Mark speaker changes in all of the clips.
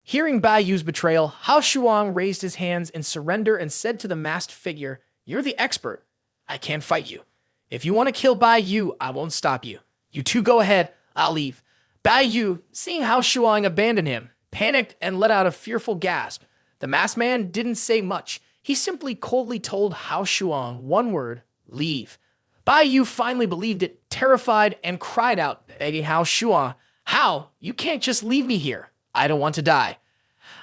Speaker 1: Hearing Bai Yu's betrayal, Hao Shuang raised his hands in surrender and said to the masked figure, "You're the expert. I can't fight you. If you want to kill Bai Yu, I won't stop you. You two go ahead, I'll leave." Bai Yu, seeing Hao Shuang abandon him, panicked and let out a fearful gasp. The masked man didn't say much. He simply coldly told Hao Shuang one word, "Leave." Bai Yu finally believed it, terrified, and cried out, begging Hao Shuang, "Hao, you can't just leave me here. I don't want to die."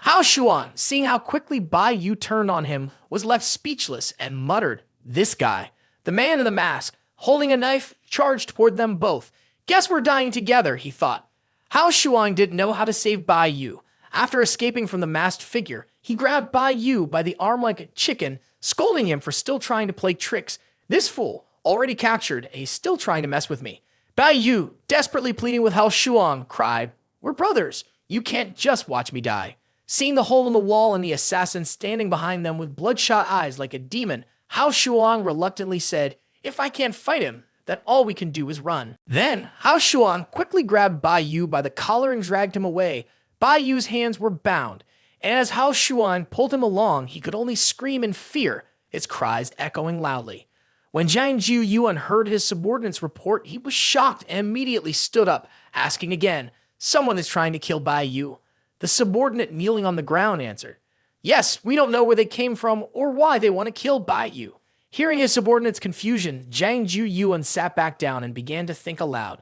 Speaker 1: Hao Shuang, seeing how quickly Bai Yu turned on him, was left speechless and muttered, "This guy." The man in the mask, holding a knife, charged toward them both. "Guess we're dying together," he thought. Hao Shuang didn't know how to save Bai Yu. After escaping from the masked figure, he grabbed Bai Yu by the arm like a chicken, scolding him for still trying to play tricks. "This fool, already captured, and he's still trying to mess with me." Bai Yu, desperately pleading with Hao Shuang, cried, "We're brothers. You can't just watch me die." Seeing the hole in the wall and the assassin standing behind them with bloodshot eyes like a demon, Hao Shuang reluctantly said, "If I can't fight him, then all we can do is run." Then, Hao Shuang quickly grabbed Bai Yu by the collar and dragged him away. Bai Yu's hands were bound, and as Hao Shuang pulled him along, he could only scream in fear, his cries echoing loudly. When Zhang Yuan heard his subordinate's report, he was shocked and immediately stood up, asking again, "Someone is trying to kill Bai Yu." The subordinate kneeling on the ground answered, "Yes, we don't know where they came from or why they want to kill Bai Yu." Hearing his subordinate's confusion, Zhang Yuan sat back down and began to think aloud.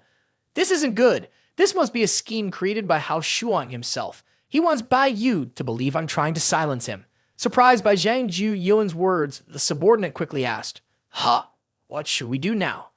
Speaker 1: "This isn't good. This must be a scheme created by Hao Shuang himself. He wants Bai Yu to believe I'm trying to silence him." Surprised by Zhang Yuan's words, the subordinate quickly asked, "Huh? What should we do now?"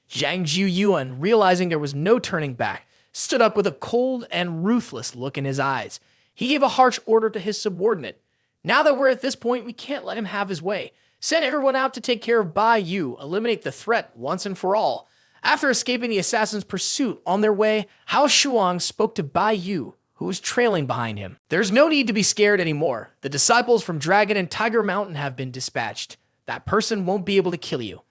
Speaker 1: Zhang Yuan, realizing there was no turning back, stood up with a cold and ruthless look in his eyes. He gave a harsh order to his subordinate. "Now that we're at this point, we can't let him have his way. Send everyone out to take care of Bai Yu, eliminate the threat once and for all." After escaping the assassin's pursuit on their way, Hao Shuang spoke to Bai Yu, who was trailing behind him. "There's no need to be scared anymore. The disciples from Dragon and Tiger Mountain have been dispatched. That person won't be able to kill you."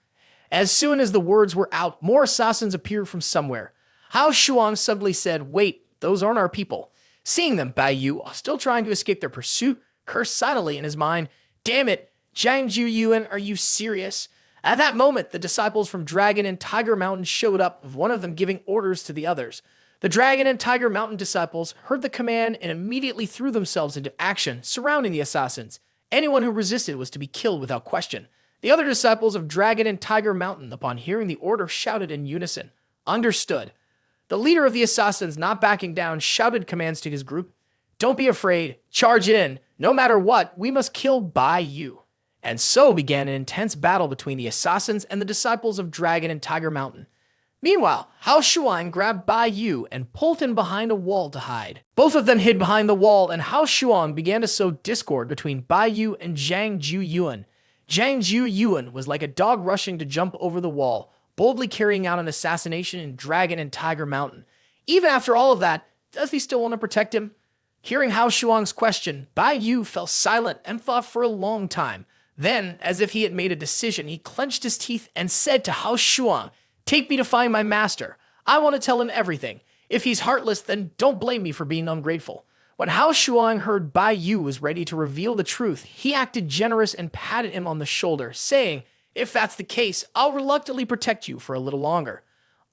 Speaker 1: As soon as the words were out, more assassins appeared from somewhere. Hao Shuang suddenly said, "Wait, those aren't our people." Seeing them, Bai Yu, still trying to escape their pursuit, cursed silently in his mind, "Damn it, Zhang Yuan, are you serious?" At that moment, the disciples from Dragon and Tiger Mountain showed up, with one of them giving orders to the others. The Dragon and Tiger Mountain disciples heard the command and immediately threw themselves into action, surrounding the assassins. Anyone who resisted was to be killed without question. The other disciples of Dragon and Tiger Mountain, upon hearing the order, shouted in unison, "Understood." The leader of the assassins, not backing down, shouted commands to his group. "Don't be afraid. Charge in. No matter what, we must kill Bai Yu." And so began an intense battle between the assassins and the disciples of Dragon and Tiger Mountain. Meanwhile, Hao Shuang grabbed Bai Yu and pulled him behind a wall to hide. Both of them hid behind the wall, and Hao Shuang began to sow discord between Bai Yu and Zhang Yuan. Zhang Yuan was like a dog rushing to jump over the wall, boldly carrying out an assassination in Dragon and Tiger Mountain. Even after all of that, does he still want to protect him? Hearing Hao Shuang's question, Bai Yu fell silent and thought for a long time. Then, as if he had made a decision, he clenched his teeth and said to Hao Shuang, "Take me to find my master. I want to tell him everything. If he's heartless, then don't blame me for being ungrateful." When Hao Shuang heard Bai Yu was ready to reveal the truth, he acted generous and patted him on the shoulder, saying, "If that's the case, I'll reluctantly protect you for a little longer."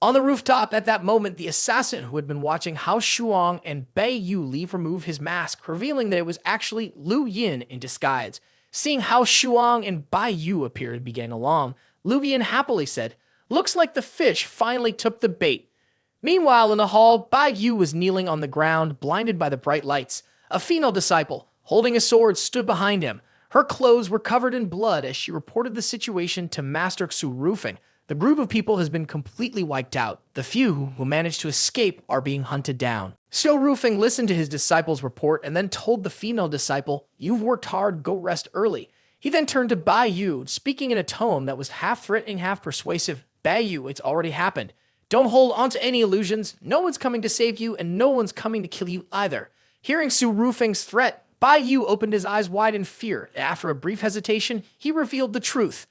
Speaker 1: On the rooftop at that moment, the assassin who had been watching Hao Shuang and Bai Yu leave removed his mask, revealing that it was actually Liu Yin in disguise. Seeing Hao Shuang and Bai Yu appear and began along, Liu Yin happily said, "Looks like the fish finally took the bait." Meanwhile, in the hall, Bai Yu was kneeling on the ground, blinded by the bright lights. A female disciple, holding a sword, stood behind him. Her clothes were covered in blood as she reported the situation to Master Xu Roofing. The group of people has been completely wiped out. The few who managed to escape are being hunted down. Xu Roofing listened to his disciple's report and then told the female disciple, "You've worked hard, go rest early." He then turned to Bai Yu, speaking in a tone that was half threatening, half persuasive. "Bai Yu, it's already happened. Don't hold on to any illusions. No one's coming to save you, and no one's coming to kill you either." Hearing Xu Roofing's threat, Bai Yu opened his eyes wide in fear. After a brief hesitation, he revealed the truth.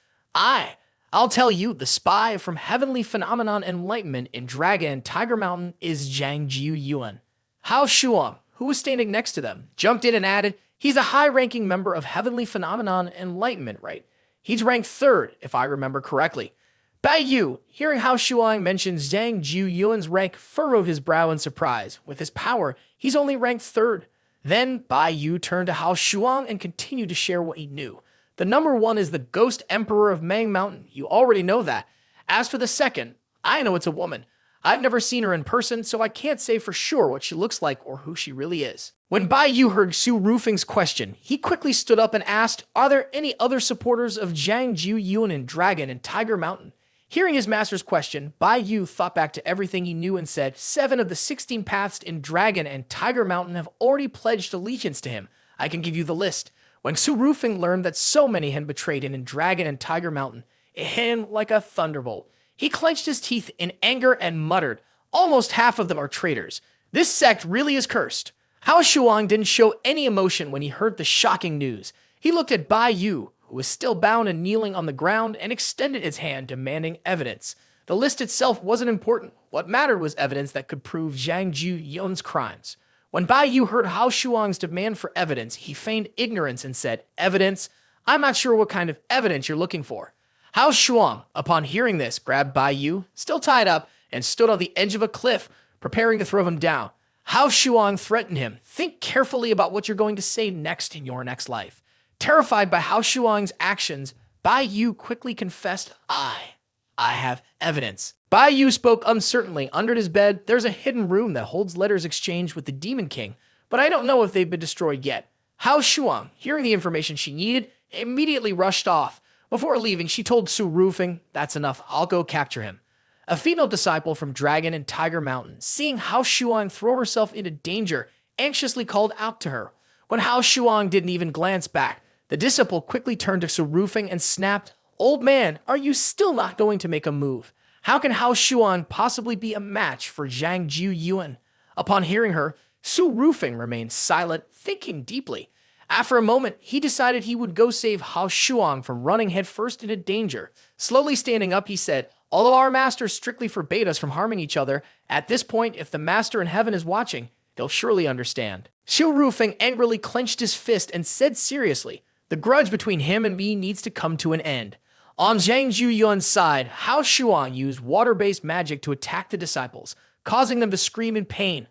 Speaker 1: I'll tell you, the spy from Heavenly Phenomenon Enlightenment in Dragon and Tiger Mountain is Zhang Yuan." Hao Shuang, who was standing next to them, jumped in and added, "He's a high-ranking member of Heavenly Phenomenon Enlightenment, right? He's ranked 3rd, if I remember correctly." Bai Yu, hearing Hao Shuang mention Zhang Ju Yuan's rank, furrowed his brow in surprise. With his power, he's only ranked 3rd. Then Bai Yu turned to Hao Shuang and continued to share what he knew. The number 1 is the Ghost Emperor of Mang Mountain. You already know that. As for the second, I know it's a woman. I've never seen her in person, so I can't say for sure what she looks like or who she really is. When Bai Yu heard Su Rufeng's question, he quickly stood up and asked, "Are there any other supporters of Zhang Ju Yuan and Dragon in Tiger Mountain?" Hearing his master's question, Bai Yu thought back to everything he knew and said, 7 of the 16 paths in Dragon and Tiger Mountain have already pledged allegiance to him. I can give you the list. When Su Rufeng learned that so many had betrayed him in Dragon and Tiger Mountain, it hit him like a thunderbolt. He clenched his teeth in anger and muttered, "Almost half of them are traitors. This sect really is cursed." Hao Shuang didn't show any emotion when he heard the shocking news. He looked at Bai Yu, who was still bound and kneeling on the ground, and extended his hand, demanding evidence. The list itself wasn't important. What mattered was evidence that could prove Zhang Ju Yuan's crimes. When Bai Yu heard Hao Shuang's demand for evidence, he feigned ignorance and said, "Evidence? I'm not sure what kind of evidence you're looking for." Hao Shuang, upon hearing this, grabbed Bai Yu, still tied up, and stood on the edge of a cliff, preparing to throw him down. Hao Shuang threatened him, "Think carefully about what you're going to say next in your next life." Terrified by Hao Shuang's actions, Bai Yu quickly confessed, I have evidence." Bai Yu spoke uncertainly. Under his bed, there's a hidden room that holds letters exchanged with the Demon King, but I don't know if they've been destroyed yet. Hao Shuang, hearing the information she needed, immediately rushed off. Before leaving, she told Su Rufeng, "That's enough, I'll go capture him." A female disciple from Dragon and Tiger Mountain, seeing Hao Shuang throw herself into danger, anxiously called out to her. When Hao Shuang didn't even glance back, the disciple quickly turned to Su Rufeng and snapped, "Old man, are you still not going to make a move? How can Hao Shuang possibly be a match for Zhang Ju Yuan?" Upon hearing her, Su Rufeng remained silent, thinking deeply. After a moment, he decided he would go save Hao Shuang from running headfirst into danger. Slowly standing up, he said, "Although our master strictly forbade us from harming each other, at this point, if the master in heaven is watching, they'll surely understand." Su Rufeng angrily clenched his fist and said seriously, "The grudge between him and me needs to come to an end." On Zhang Ju Yuan's side, Hao Shuang used water-based magic to attack the disciples, causing them to scream in pain.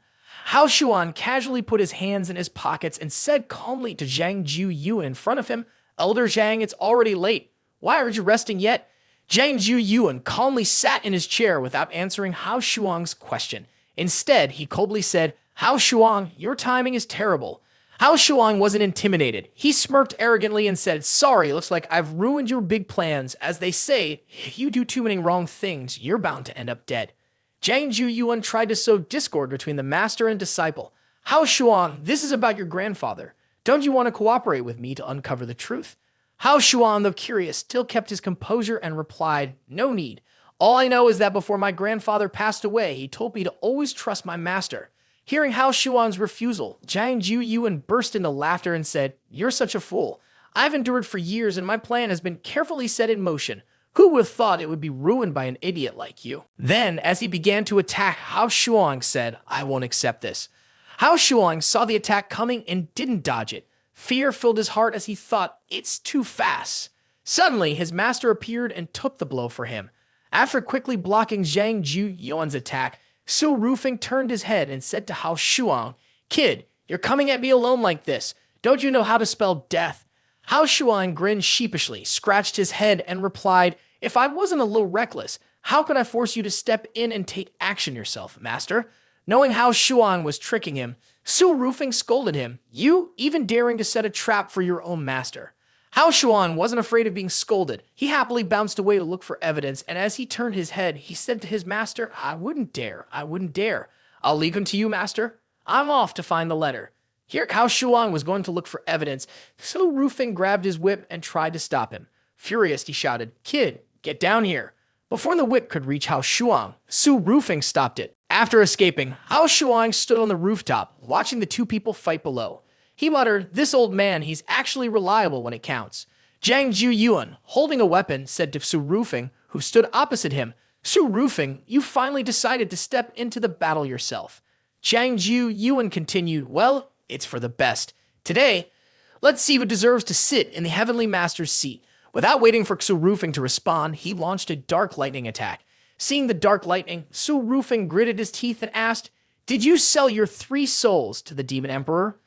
Speaker 1: Hao Shuang casually put his hands in his pockets and said calmly to Zhang Ju Yuan in front of him, "Elder Zhang, it's already late. Why aren't you resting yet?" Zhang Ju Yuan calmly sat in his chair without answering Hao Shuang's question. Instead, he coldly said, "Hao Shuang, your timing is terrible." Hao Shuang wasn't intimidated. He smirked arrogantly and said, "Sorry, looks like I've ruined your big plans. As they say, if you do too many wrong things, you're bound to end up dead." Zhang Ju Yuan tried to sow discord between the master and disciple. "Hao Shuang, this is about your grandfather. Don't you want to cooperate with me to uncover the truth?" Hao Shuang, though curious, still kept his composure and replied, "No need. All I know is that before my grandfather passed away, he told me to always trust my master." Hearing Hao Shuang's refusal, Zhang Ju Yuan burst into laughter and said, "You're such a fool. I've endured for years and my plan has been carefully set in motion. Who would have thought it would be ruined by an idiot like you?" Then, as he began to attack, Hao Shuang said, "I won't accept this." Hao Shuang saw the attack coming and didn't dodge it. Fear filled his heart as he thought, "It's too fast." Suddenly, his master appeared and took the blow for him. After quickly blocking Zhang Ju Yuan's attack, Su Rufeng turned his head and said to Hao Shuang, "Kid, you're coming at me alone like this. Don't you know how to spell death?" Hao Shuang grinned sheepishly, scratched his head, and replied, "If I wasn't a little reckless, how could I force you to step in and take action yourself, master?" Knowing Hao Shuang was tricking him, Su Rufeng scolded him, "You even daring to set a trap for your own master." Hao Shuang wasn't afraid of being scolded. He happily bounced away to look for evidence, and as he turned his head, he said to his master, I wouldn't dare. I'll leave him to you, master. I'm off to find the letter." Here, Hao Shuang was going to look for evidence, so Rufeng grabbed his whip and tried to stop him. Furious, he shouted, "Kid, get down here." Before the whip could reach Hao Shuang, Su Rufeng stopped it. After escaping, Hao Shuang stood on the rooftop, watching the two people fight below. He muttered, "This old man, he's actually reliable when it counts." Zhang Ju Yuan, holding a weapon, said to Su Rufeng, who stood opposite him, "Su Rufeng, you finally decided to step into the battle yourself." Zhang Ju Yuan continued, well, it's for the best. Today, let's see who deserves to sit in the Heavenly Master's seat. Without waiting for Xu Rufeng to respond, he launched a dark lightning attack. Seeing the dark lightning, Xu Rufeng gritted his teeth and asked, did you sell your 3 souls to the Demon Emperor?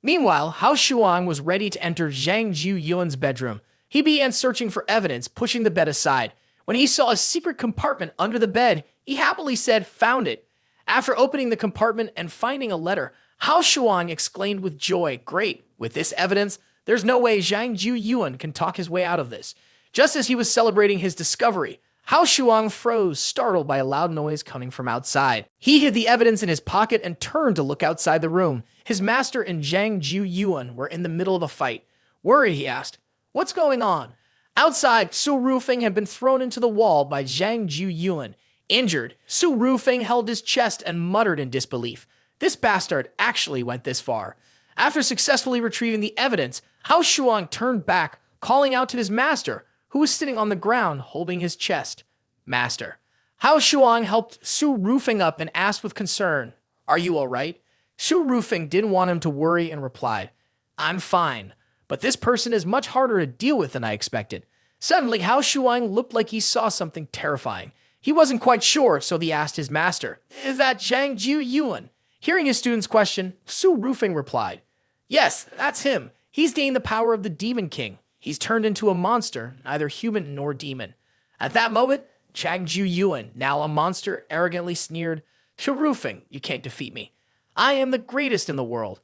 Speaker 1: Meanwhile, Hao Shuang was ready to enter Zhang Ju Yuan's bedroom. He began searching for evidence, pushing the bed aside. When he saw a secret compartment under the bed, he happily said, found it. After opening the compartment and finding a letter, Hao Shuang exclaimed with joy, great, with this evidence, there's no way Zhang Ju Yuan can talk his way out of this. Just as he was celebrating his discovery, Hao Shuang froze, startled by a loud noise coming from outside. He hid the evidence in his pocket and turned to look outside the room. His master and Zhang Ju Yuan were in the middle of a fight. Worried, he asked, what's going on? Outside, Xu Rufeng had been thrown into the wall by Zhang Ju Yuan. Injured, Xu Rufeng held his chest and muttered in disbelief. This bastard actually went this far. After successfully retrieving the evidence, Hao Shuang turned back, calling out to his master, who was sitting on the ground holding his chest. Master. Hao Shuang helped Xu Rufeng up and asked with concern, are you all right? Xu Rufeng didn't want him to worry and replied, I'm fine, but this person is much harder to deal with than I expected. Suddenly, Hao Shuang looked like he saw something terrifying. He wasn't quite sure, so he asked his master, is that Zhang Ju Yuan? Hearing his student's question, Xu Rufeng replied, yes, that's him. He's gained the power of the Demon King. He's turned into a monster, neither human nor demon. At that moment, Zhang Ju Yuan, now a monster, arrogantly sneered, Xu Rufeng, you can't defeat me. I am the greatest in the world.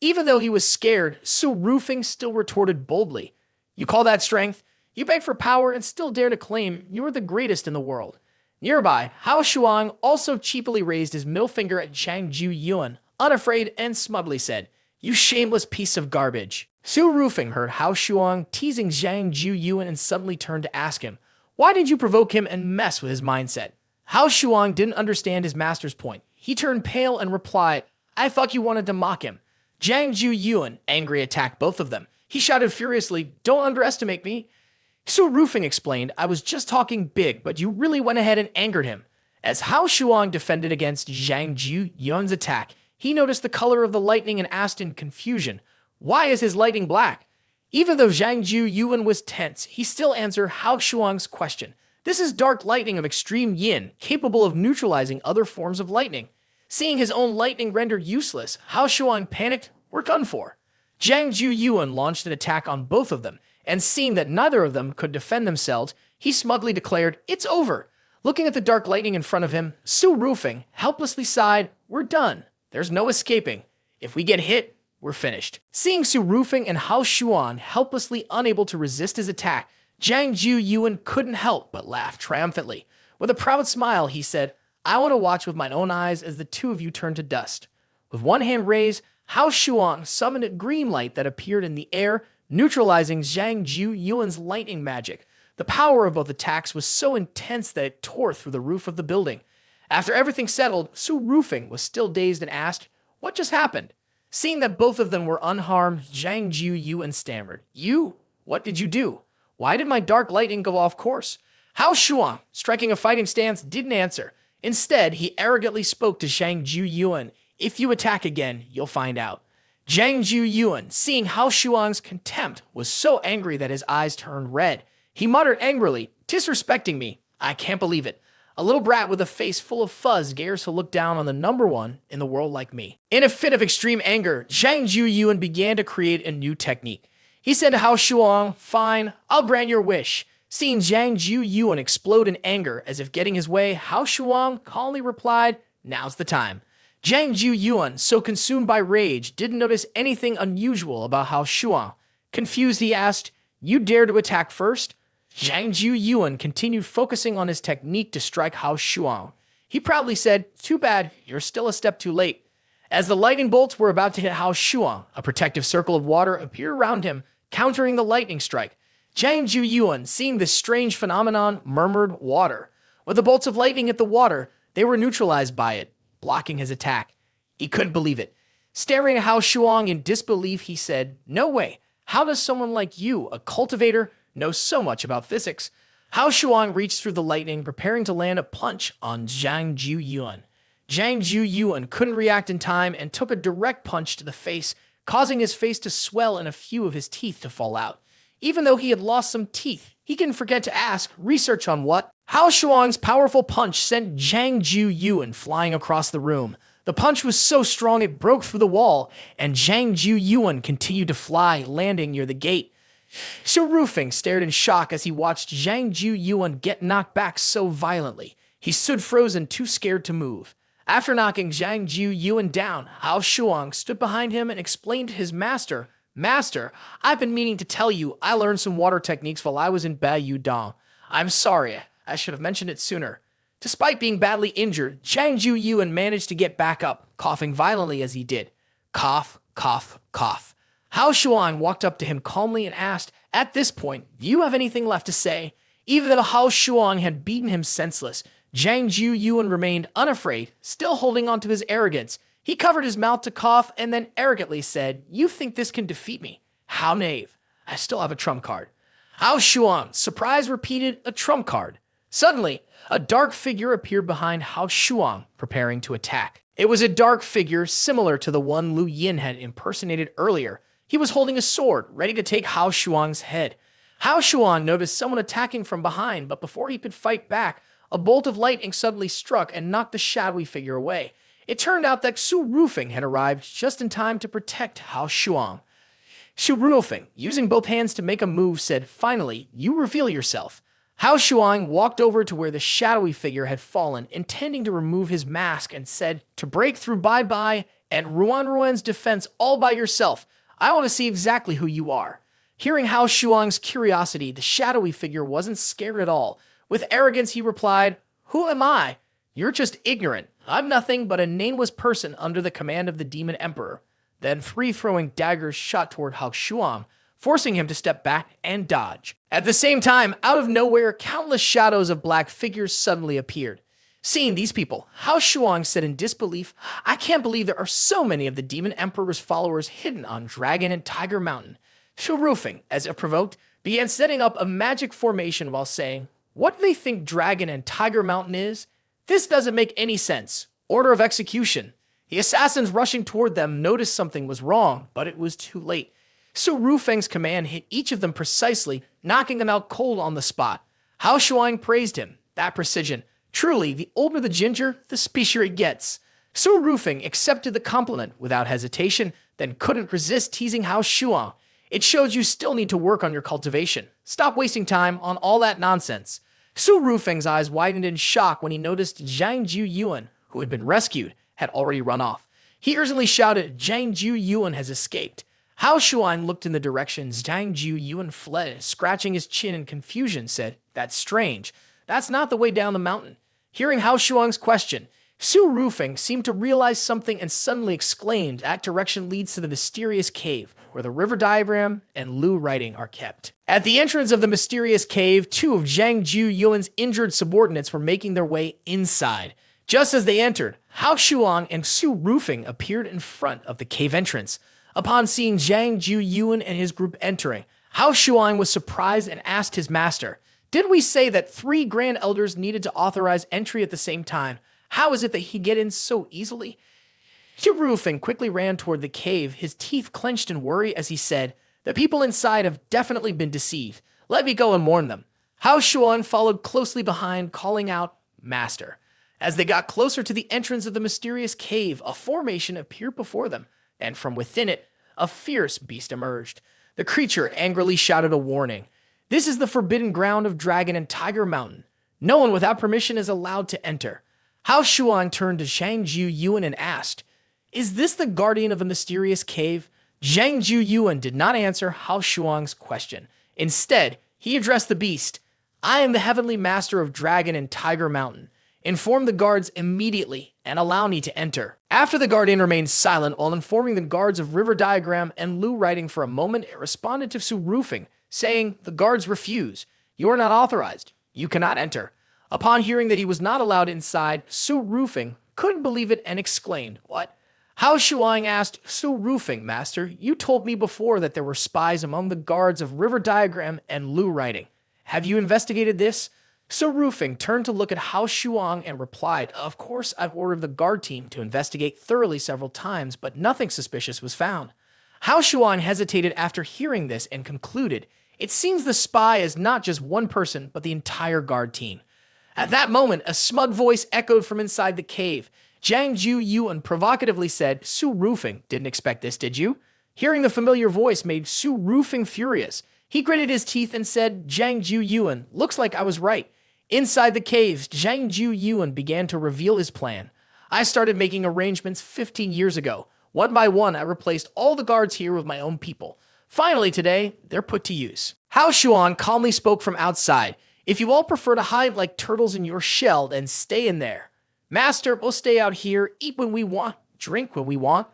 Speaker 1: Even though he was scared, Xu Rufeng still retorted boldly, you call that strength? You beg for power and still dare to claim you are the greatest in the world. Nearby, Hao Shuang also cheaply raised his middle finger at Zhang Ju Yuan, unafraid and smugly said, you shameless piece of garbage. Xu Rufeng heard Hao Shuang teasing Zhang Ju Yuan and suddenly turned to ask him, why did you provoke him and mess with his mindset? Hao Shuang didn't understand his master's point. He turned pale and replied, I thought you wanted to mock him. Zhang Ju Yuan, angry, attacked both of them. He shouted furiously, don't underestimate me. Xu Rufeng explained, I was just talking big, but you really went ahead and angered him. As Hao Shuang defended against Zhang Ju Yuan's attack, he noticed the color of the lightning and asked in confusion, why is his lightning black? Even though Zhang Ju Yuan was tense, he still answered Hao Shuang's question. This is dark lightning of extreme yin, capable of neutralizing other forms of lightning. Seeing his own lightning rendered useless, Hao Shuang panicked, we're done for. Zhang Ju Yuan launched an attack on both of them, and seeing that neither of them could defend themselves, he smugly declared, it's over. Looking at the dark lightning in front of him, Xu Rufeng helplessly sighed, we're done. There's no escaping. If we get hit, we're finished. Seeing Xu Rufeng and Hao Shuang helplessly unable to resist his attack, Zhang Ju Yuan couldn't help but laugh triumphantly. With a proud smile, he said, I want to watch with my own eyes as the two of you turn to dust. With one hand raised, Hao Shuang summoned a green light that appeared in the air, neutralizing Zhang Ju Yuan's lightning magic. The power of both attacks was so intense that it tore through the roof of the building. After everything settled, Xu Rufeng was still dazed and asked, what just happened? Seeing that both of them were unharmed, Zhang Ju Yuan stammered, you? What did you do? Why did my dark lightning go off course? Hao Shuang, striking a fighting stance, didn't answer. Instead, he arrogantly spoke to Zhang Ju Yuan, if you attack again, you'll find out. Zhang Ju Yuan, seeing Hao Shuang's contempt, was so angry that his eyes turned red. He muttered angrily, disrespecting me. I can't believe it. A little brat with a face full of fuzz dares to look down on the number one in the world like me. In a fit of extreme anger, Zhang Ju Yuan began to create a new technique. He said to Hao Shuang, fine, I'll grant your wish. Seeing Zhang Ju Yuan explode in anger as if getting his way, Hao Shuang calmly replied, now's the time. Zhang Ju Yuan, so consumed by rage, didn't notice anything unusual about Hao Shuang. Confused, he asked, you dare to attack first? Zhang Ju Yuan continued focusing on his technique to strike Hao Shuang. He proudly said, too bad, you're still a step too late. As the lightning bolts were about to hit Hao Shuang, a protective circle of water appeared around him, countering the lightning strike. Zhang Ju Yuan, seeing this strange phenomenon, murmured, water. When the bolts of lightning hit the water, they were neutralized by it, blocking his attack. He couldn't believe it. Staring at Hao Shuang in disbelief, he said, no way. How does someone like you, a cultivator, know so much about physics? Hao Shuang reached through the lightning, preparing to land a punch on Zhang Ju Yuan. Zhang Yuan couldn't react in time and took a direct punch to the face, causing his face to swell and a few of his teeth to fall out. Even though he had lost some teeth, he didn't forget to ask, research on what? Hao Shuang's powerful punch sent Zhang Yuan flying across the room. The punch was so strong it broke through the wall, and Zhang Yuan continued to fly, landing near the gate. Xu Rufeng stared in shock as he watched Zhang Yuan get knocked back so violently. He stood frozen, too scared to move. After knocking Zhang Yuan down, Hao Shuang stood behind him and explained to his master, Master, I've been meaning to tell you I learned some water techniques while I was in Baiyu Dong. I'm sorry, I should have mentioned it sooner. Despite being badly injured, Zhang Yuan managed to get back up, coughing violently as he did. Cough, cough, cough. Hao Shuang walked up to him calmly and asked, at this point, do you have anything left to say? Even though Hao Shuang had beaten him senseless, Zhang Yuan remained unafraid, still holding on to his arrogance. He covered his mouth to cough and then arrogantly said, you think this can defeat me? How naive. I still have a trump card. Hao Shuang, surprised, repeated, a trump card. Suddenly, a dark figure appeared behind Hao Shuang, preparing to attack. It was a dark figure similar to the one Lu Yin had impersonated earlier. He was holding a sword, ready to take Hao Shuang's head. Hao Shuang noticed someone attacking from behind, but before he could fight back, a bolt of lightning suddenly struck and knocked the shadowy figure away. It turned out that Xu Rufeng had arrived just in time to protect Hao Shuang. Xu Rufeng, using both hands to make a move, said, finally, you reveal yourself. Hao Shuang walked over to where the shadowy figure had fallen, intending to remove his mask, and said, to break through Bai and Ruan's defense all by yourself. I want to see exactly who you are. Hearing Hao Shuang's curiosity, the shadowy figure wasn't scared at all. With arrogance, he replied, who am I? You're just ignorant. I'm nothing but a nameless person under the command of the Demon Emperor. Then three throwing daggers shot toward Hao Shuang, forcing him to step back and dodge. At the same time, out of nowhere, countless shadows of black figures suddenly appeared. Seeing these people, Hao Shuang said in disbelief, I can't believe there are so many of the Demon Emperor's followers hidden on Dragon and Tiger Mountain. Xu Rufeng, as if provoked, began setting up a magic formation while saying, what do they think Dragon and Tiger Mountain is? This doesn't make any sense. Order of execution. The assassins rushing toward them noticed something was wrong, but it was too late. Xu Rufeng's command hit each of them precisely, knocking them out cold on the spot. Hao Shuang praised him. That precision. Truly, the older the ginger, the spicier it gets. Xu Rufeng accepted the compliment without hesitation, then couldn't resist teasing Hao Shuang. It shows you still need to work on your cultivation. Stop wasting time on all that nonsense. Xu Rufeng's eyes widened in shock when he noticed Zhang Yuan, who had been rescued, had already run off. He urgently shouted, Zhang Yuan has escaped. Hao Shuang looked in the direction Zhang Yuan fled, scratching his chin in confusion, said, that's strange. That's not the way down the mountain. Hearing Hao Shuang's question, Xu Rufeng seemed to realize something and suddenly exclaimed, that direction leads to the mysterious cave, where the river diagram and Lu writing are kept. At the entrance of the mysterious cave, two of Zhang Yuan's injured subordinates were making their way inside. Just as they entered, Hao Shuang and Xu Rufeng appeared in front of the cave entrance. Upon seeing Zhang Yuan and his group entering, Hao Shuang was surprised and asked his master, did we say that 3 grand elders needed to authorize entry at the same time? How is it that he get in so easily? Xu Rufeng quickly ran toward the cave, his teeth clenched in worry as he said, the people inside have definitely been deceived. Let me go and warn them. Hao Shuang followed closely behind, calling out, Master. As they got closer to the entrance of the mysterious cave, a formation appeared before them, and from within it, a fierce beast emerged. The creature angrily shouted a warning. This is the forbidden ground of Dragon and Tiger Mountain. No one without permission is allowed to enter. Hao Shuang turned to Zhang Yuan and asked, is this the guardian of the mysterious cave? Zhang Yuan did not answer Hao Shuang's question. Instead, he addressed the beast. I am the heavenly master of Dragon and Tiger Mountain. Inform the guards immediately and allow me to enter. After the guardian remained silent while informing the guards of river diagram and Lu writing for a moment, it responded to Xu Rufeng, saying, the guards refuse. You are not authorized. You cannot enter. Upon hearing that he was not allowed inside, Xu Rufeng couldn't believe it and exclaimed, what? Hao Shuang asked, Xu Rufeng, master, you told me before that there were spies among the guards of river diagram and Lu writing. Have you investigated this? So Rufing turned to look at Hao Shuang and replied, "Of course, I've ordered the guard team to investigate thoroughly several times, but nothing suspicious was found." Hao Shuang hesitated after hearing this and concluded, "It seems the spy is not just one person, but the entire guard team." At that moment, a smug voice echoed from inside the cave. Zhang Ju Yuan provocatively said, "Su Rufing, didn't expect this, did you?" Hearing the familiar voice made Su Rufing furious. He gritted his teeth and said, "Zhang Ju Yuan, looks like I was right." Inside the caves, Zhang Ju Yuan began to reveal his plan. "I started making arrangements 15 years ago. One by one, I replaced all the guards here with my own people. Finally today, they're put to use." Hao Shuang calmly spoke from outside. "If you all prefer to hide like turtles in your shell, then stay in there. Master, we'll stay out here, eat when we want, drink when we want,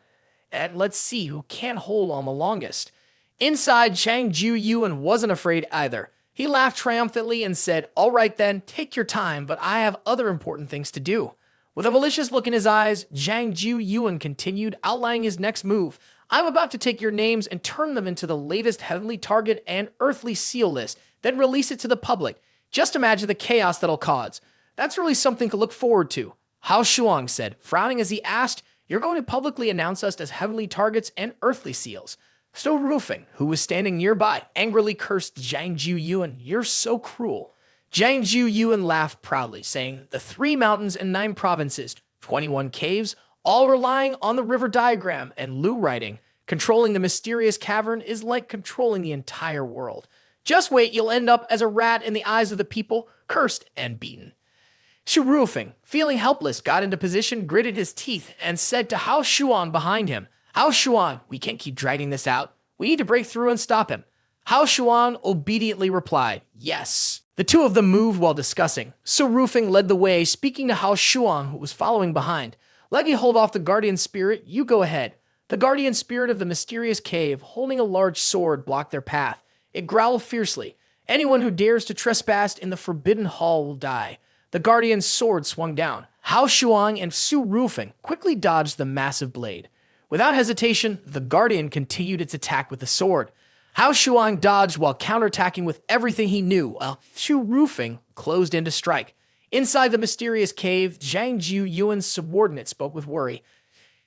Speaker 1: and let's see who can't hold on the longest." Inside, Zhang Ju Yuan wasn't afraid either. He laughed triumphantly and said, "All right then, take your time, but I have other important things to do." With a malicious look in his eyes, Zhang Ju Yuan continued, outlining his next move. "I'm about to take your names and turn them into the latest heavenly target and earthly seal list, then release it to the public. Just imagine the chaos that'll cause. That's really something to look forward to." Hao Shuang said, frowning as he asked, "You're going to publicly announce us as heavenly targets and earthly seals?" So Rufing, who was standing nearby, angrily cursed Zhang Ju Yuan, "You're so cruel." Zhang Ju Yuan laughed proudly, saying, "The 3 mountains and 9 provinces, 21 caves, all relying on the river diagram and Lu writing. Controlling the mysterious cavern is like controlling the entire world. Just wait, you'll end up as a rat in the eyes of the people, cursed and beaten." Su Rufing, feeling helpless, got into position, gritted his teeth, and said to Hao Shuang behind him, "Hao Shuang, we can't keep dragging this out. We need to break through and stop him." Hao Shuang obediently replied, "Yes." The two of them moved while discussing. Su Rufing led the way, speaking to Hao Shuang, who was following behind. "Let me hold off the guardian spirit, you go ahead." The guardian spirit of the mysterious cave, holding a large sword, blocked their path. It growled fiercely. "Anyone who dares to trespass in the forbidden hall will die." The guardian's sword swung down. Hao Shuang and Su Rufing quickly dodged the massive blade. Without hesitation, the guardian continued its attack with the sword. Hao Shuang dodged while counterattacking with everything he knew, while Su Rufing closed in to strike. Inside the mysterious cave, Zhang Ju Yuan's subordinate spoke with worry.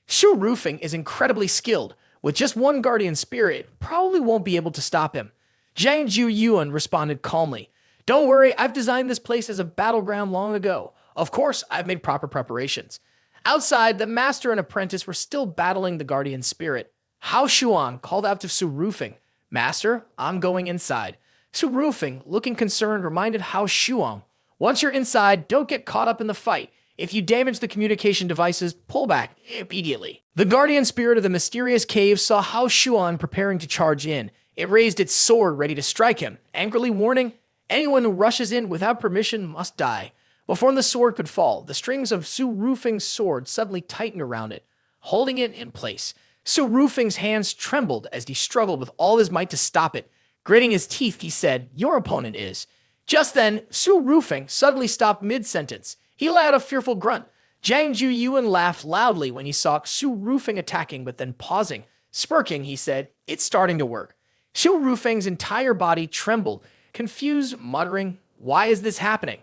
Speaker 1: "Su Rufing is incredibly skilled. With just one guardian spirit, probably won't be able to stop him." Zhang Ju Yuan responded calmly, "Don't worry, I've designed this place as a battleground long ago. Of course, I've made proper preparations." Outside, the master and apprentice were still battling the guardian spirit. Hao Shuang called out to Su Rufing, "Master, I'm going inside." Su Rufing, looking concerned, reminded Hao Shuang, "Once you're inside, don't get caught up in the fight. If you damage the communication devices, pull back immediately." The guardian spirit of the mysterious cave saw Hao Shuang preparing to charge in. It raised its sword ready to strike him, angrily warning, "Anyone who rushes in without permission must die." Before the sword could fall, the strings of Su Rufing's sword suddenly tightened around it, holding it in place. Su Rufing's hands trembled as he struggled with all his might to stop it. Gritting his teeth, he said, "Your opponent is." Just then, Su Rufing suddenly stopped mid-sentence. He let out a fearful grunt. Zhang Ju Yuan laughed loudly when he saw Su Rufing attacking, but then pausing. Smirking, he said, "It's starting to work." Su Rufing's entire body trembled, confused, muttering, "Why is this happening?"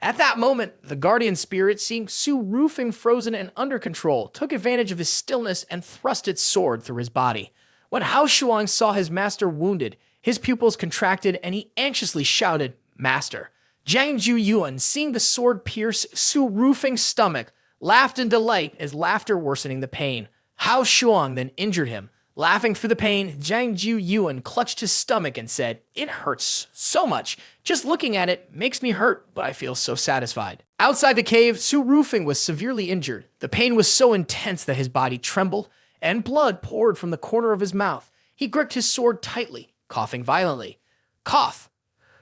Speaker 1: At that moment, the guardian spirit, seeing Su Rufing frozen and under control, took advantage of his stillness and thrust its sword through his body. When Hao Shuang saw his master wounded, his pupils contracted and he anxiously shouted, "Master." Zhang Ju Yuan, seeing the sword pierce Su Rufing's stomach, laughed in delight, his laughter worsening the pain. Hao Shuang then injured him. Laughing through the pain, Zhang Ju Yuan clutched his stomach and said, "It hurts so much. Just looking at it makes me hurt, but I feel so satisfied." Outside the cave, Su Rufing was severely injured. The pain was so intense that his body trembled, and blood poured from the corner of his mouth. He gripped his sword tightly, coughing violently. Cough!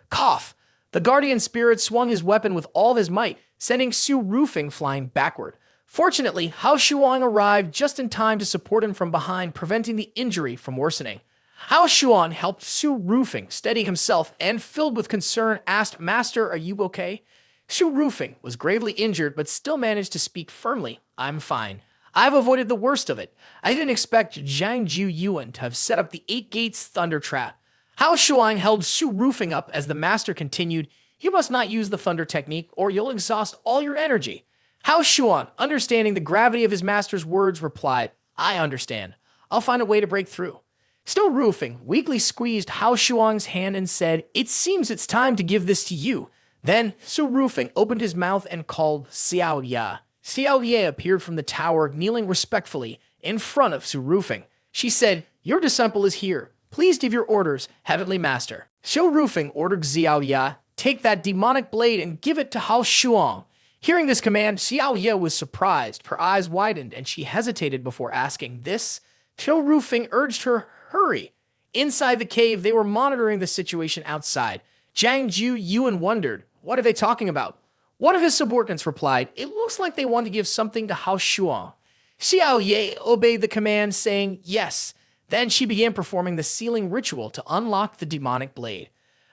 Speaker 1: Cough! The guardian spirit swung his weapon with all his might, sending Su Rufing flying backward. Fortunately, Hao Shuang arrived just in time to support him from behind, preventing the injury from worsening. Hao Shuang helped Su Rufing steady himself and, filled with concern, asked, "Master, are you okay?" Su Rufing was gravely injured but still managed to speak firmly, "I'm fine. I've avoided the worst of it. I didn't expect Zhang Ju Yuan to have set up the 8 Gates Thunder Trap." Hao Shuang held Su Rufing up as the master continued, You must not use the thunder technique or you'll exhaust all your energy. Hao Shuan, understanding the gravity of his master's words, replied, I understand. I'll find a way to break through. Still roofing, weakly squeezed Hao Shuang's hand and said, It seems it's time to give this to you. Then, Su Roofing opened his mouth and called Xiao Ya. Xiao Ye appeared from the tower, kneeling respectfully in front of Su Roofing. She said, Your disciple is here. Please give your orders, Heavenly Master. Su Roofing ordered Xiao Ya, take that demonic blade and give it to Hao Shuang. Hearing this command, Xiao Ye was surprised. Her eyes widened and she hesitated before asking this. Su Roofing urged her, Hurry. Inside the cave, they were monitoring the situation outside. Zhang Ju Yuan wondered, What are they talking about? One of his subordinates replied, It looks like they want to give something to Hao Shuang. Xiao Ye obeyed the command, saying yes. Then she began performing the sealing ritual to unlock the demonic blade.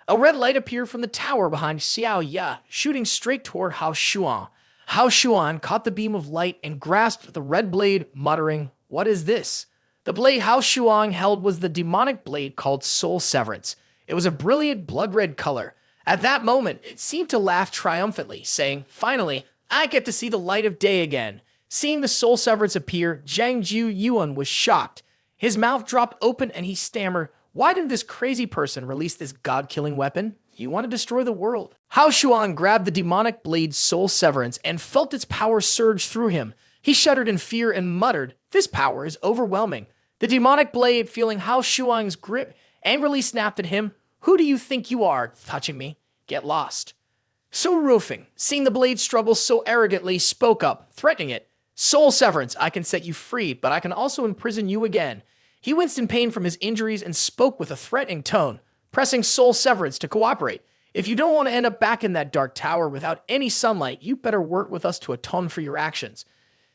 Speaker 1: A red light appeared from the tower behind Xiao Ye, shooting straight toward Hao Shuang. Hao Shuang caught the beam of light and grasped the red blade, muttering, What is this? The blade Hao Shuang held was the demonic blade called Soul Severance. It was a brilliant blood-red color. At that moment, it seemed to laugh triumphantly, saying, Finally, I get to see the light of day again. Seeing the Soul Severance appear, Zhang Ju Yuan was shocked. His mouth dropped open and he stammered, Why did this crazy person release this god-killing weapon? You want to destroy the world. Hao Shuang grabbed the demonic blade Soul Severance and felt its power surge through him. He shuddered in fear and muttered, This power is overwhelming. The demonic blade, feeling Hao Shuang's grip, angrily snapped at him, Who do you think you are, touching me? Get lost. Su Roofing, seeing the blade struggle so arrogantly, spoke up, threatening it. Soul Severance, I can set you free, but I can also imprison you again. He winced in pain from his injuries and spoke with a threatening tone, pressing Soul Severance to cooperate. If you don't want to end up back in that dark tower without any sunlight, you better work with us to atone for your actions.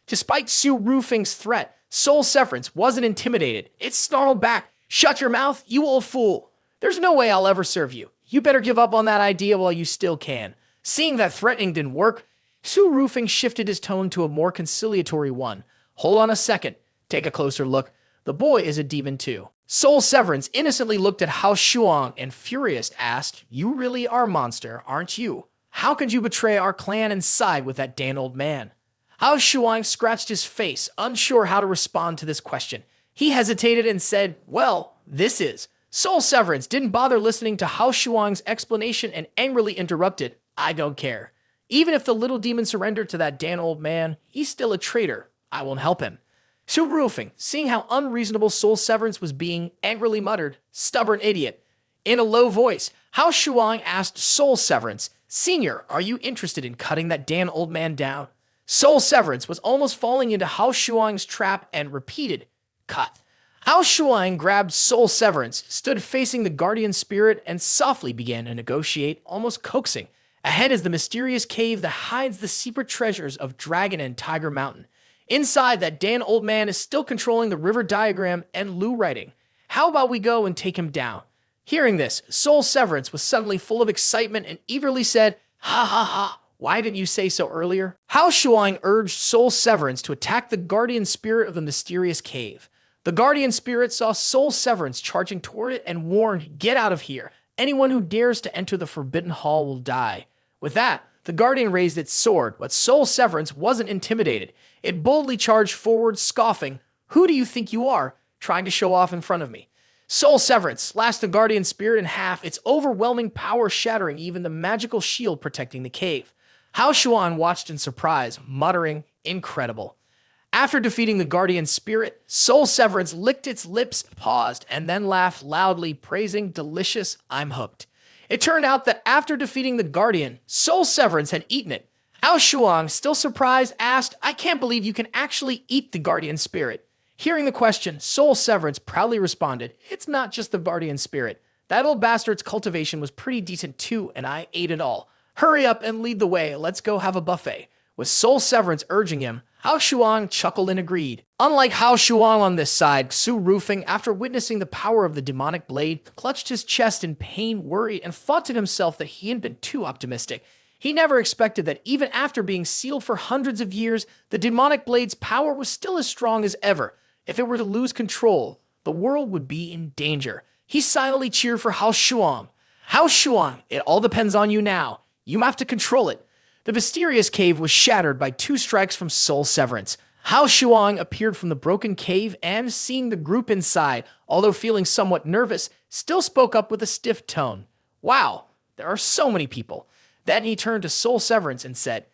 Speaker 1: Despite Su Roofing's threat, Soul Severance wasn't intimidated. It snarled back, Shut your mouth, you old fool. There's no way I'll ever serve you. You better give up on that idea while you still can. Seeing that threatening didn't work, Su Roofing shifted his tone to a more conciliatory one. Hold on a second. Take a closer look. The boy is a demon too. Soul Severance innocently looked at Hao Shuang and furious asked, You really are a monster, aren't you? How could you betray our clan and side with that damn old man? Hao Shuang scratched his face, unsure how to respond to this question. He hesitated and said, Well, this is. Soul Severance didn't bother listening to Hao Shuang's explanation and angrily interrupted, I don't care. Even if the little demon surrendered to that damn old man, he's still a traitor. I won't help him. Su Roofing, seeing how unreasonable Soul Severance was being, angrily muttered, Stubborn idiot. In a low voice, Hao Shuang asked Soul Severance, Senior, are you interested in cutting that damn old man down? Soul Severance was almost falling into Hao Shuang's trap and repeated, Cut. Hao Shuang grabbed Soul Severance, stood facing the guardian spirit, and softly began to negotiate, almost coaxing. Ahead is the mysterious cave that hides the secret treasures of Dragon and Tiger Mountain. Inside, that Dan old man is still controlling the river diagram and Lu writing. How about we go and take him down? Hearing this, Soul Severance was suddenly full of excitement and eagerly said, Ha ha ha, why didn't you say so earlier? Hao Shuang urged Soul Severance to attack the guardian spirit of the mysterious cave. The guardian spirit saw Soul Severance charging toward it and warned, Get out of here. Anyone who dares to enter the Forbidden Hall will die. With that, the guardian raised its sword, but Soul Severance wasn't intimidated. It boldly charged forward, scoffing, Who do you think you are, trying to show off in front of me? Soul Severance slashed the guardian spirit in half, its overwhelming power shattering even the magical shield protecting the cave. Hao Shuan watched in surprise, muttering, Incredible. After defeating the guardian spirit, Soul Severance licked its lips, paused, and then laughed loudly, praising, Delicious, I'm hooked. It turned out that after defeating the guardian, Soul Severance had eaten it. Hao Shuang, still surprised, asked, I can't believe you can actually eat the guardian spirit. Hearing the question, Soul Severance proudly responded, It's not just the guardian spirit. That old bastard's cultivation was pretty decent too, and I ate it all. Hurry up and lead the way, let's go have a buffet. With Soul Severance urging him, Hao Shuang chuckled and agreed. Unlike Hao Shuang on this side, Su Roofing, after witnessing the power of the demonic blade, clutched his chest in pain, worried, and thought to himself that he had been too optimistic. He never expected that even after being sealed for hundreds of years, the demonic blade's power was still as strong as ever. If it were to lose control, the world would be in danger. He silently cheered for Hao Shuang. Hao Shuang, it all depends on you now. You have to control it. The mysterious cave was shattered by 2 strikes from soul severance. Hao Shuang appeared from the broken cave and, seeing the group inside, although feeling somewhat nervous, still spoke up with a stiff tone. Wow, there are so many people. Then he turned to Soul Severance and said,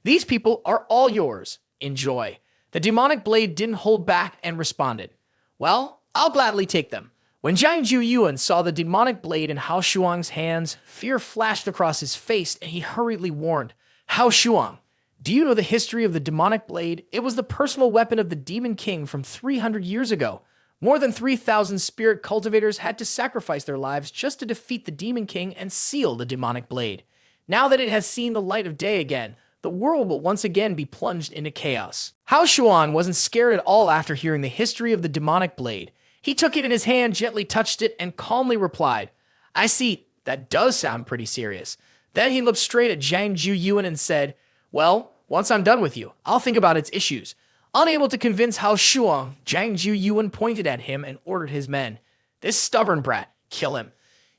Speaker 1: "These people are all yours. Enjoy." The demonic blade didn't hold back and responded, "Well, I'll gladly take them." When Jiang Ju Yuan saw the demonic blade in Hao Shuang's hands, fear flashed across his face and he hurriedly warned, "Hao Shuang, do you know the history of the demonic blade? It was the personal weapon of the Demon King from 300 years ago. More than 3,000 spirit cultivators had to sacrifice their lives just to defeat the Demon King and seal the demonic blade. Now that it has seen the light of day again, the world will once again be plunged into chaos." Hao Shuang wasn't scared at all after hearing the history of the demonic blade. He took it in his hand, gently touched it, and calmly replied, "I see, that does sound pretty serious." Then he looked straight at Jiang Ju Yuan and said, "Well, once I'm done with you, I'll think about its issues." Unable to convince Hao Shuang, Jiang Ju Yuan pointed at him and ordered his men, "This stubborn brat, kill him.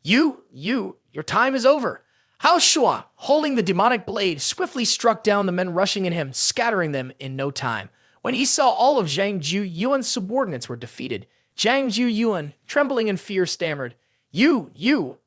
Speaker 1: Your time is over." Hao Shuang, holding the demonic blade, swiftly struck down the men rushing at him, scattering them in no time. When he saw all of Jiang Ju Yuan's subordinates were defeated, Jiang Ju Yuan, trembling in fear, stammered, You.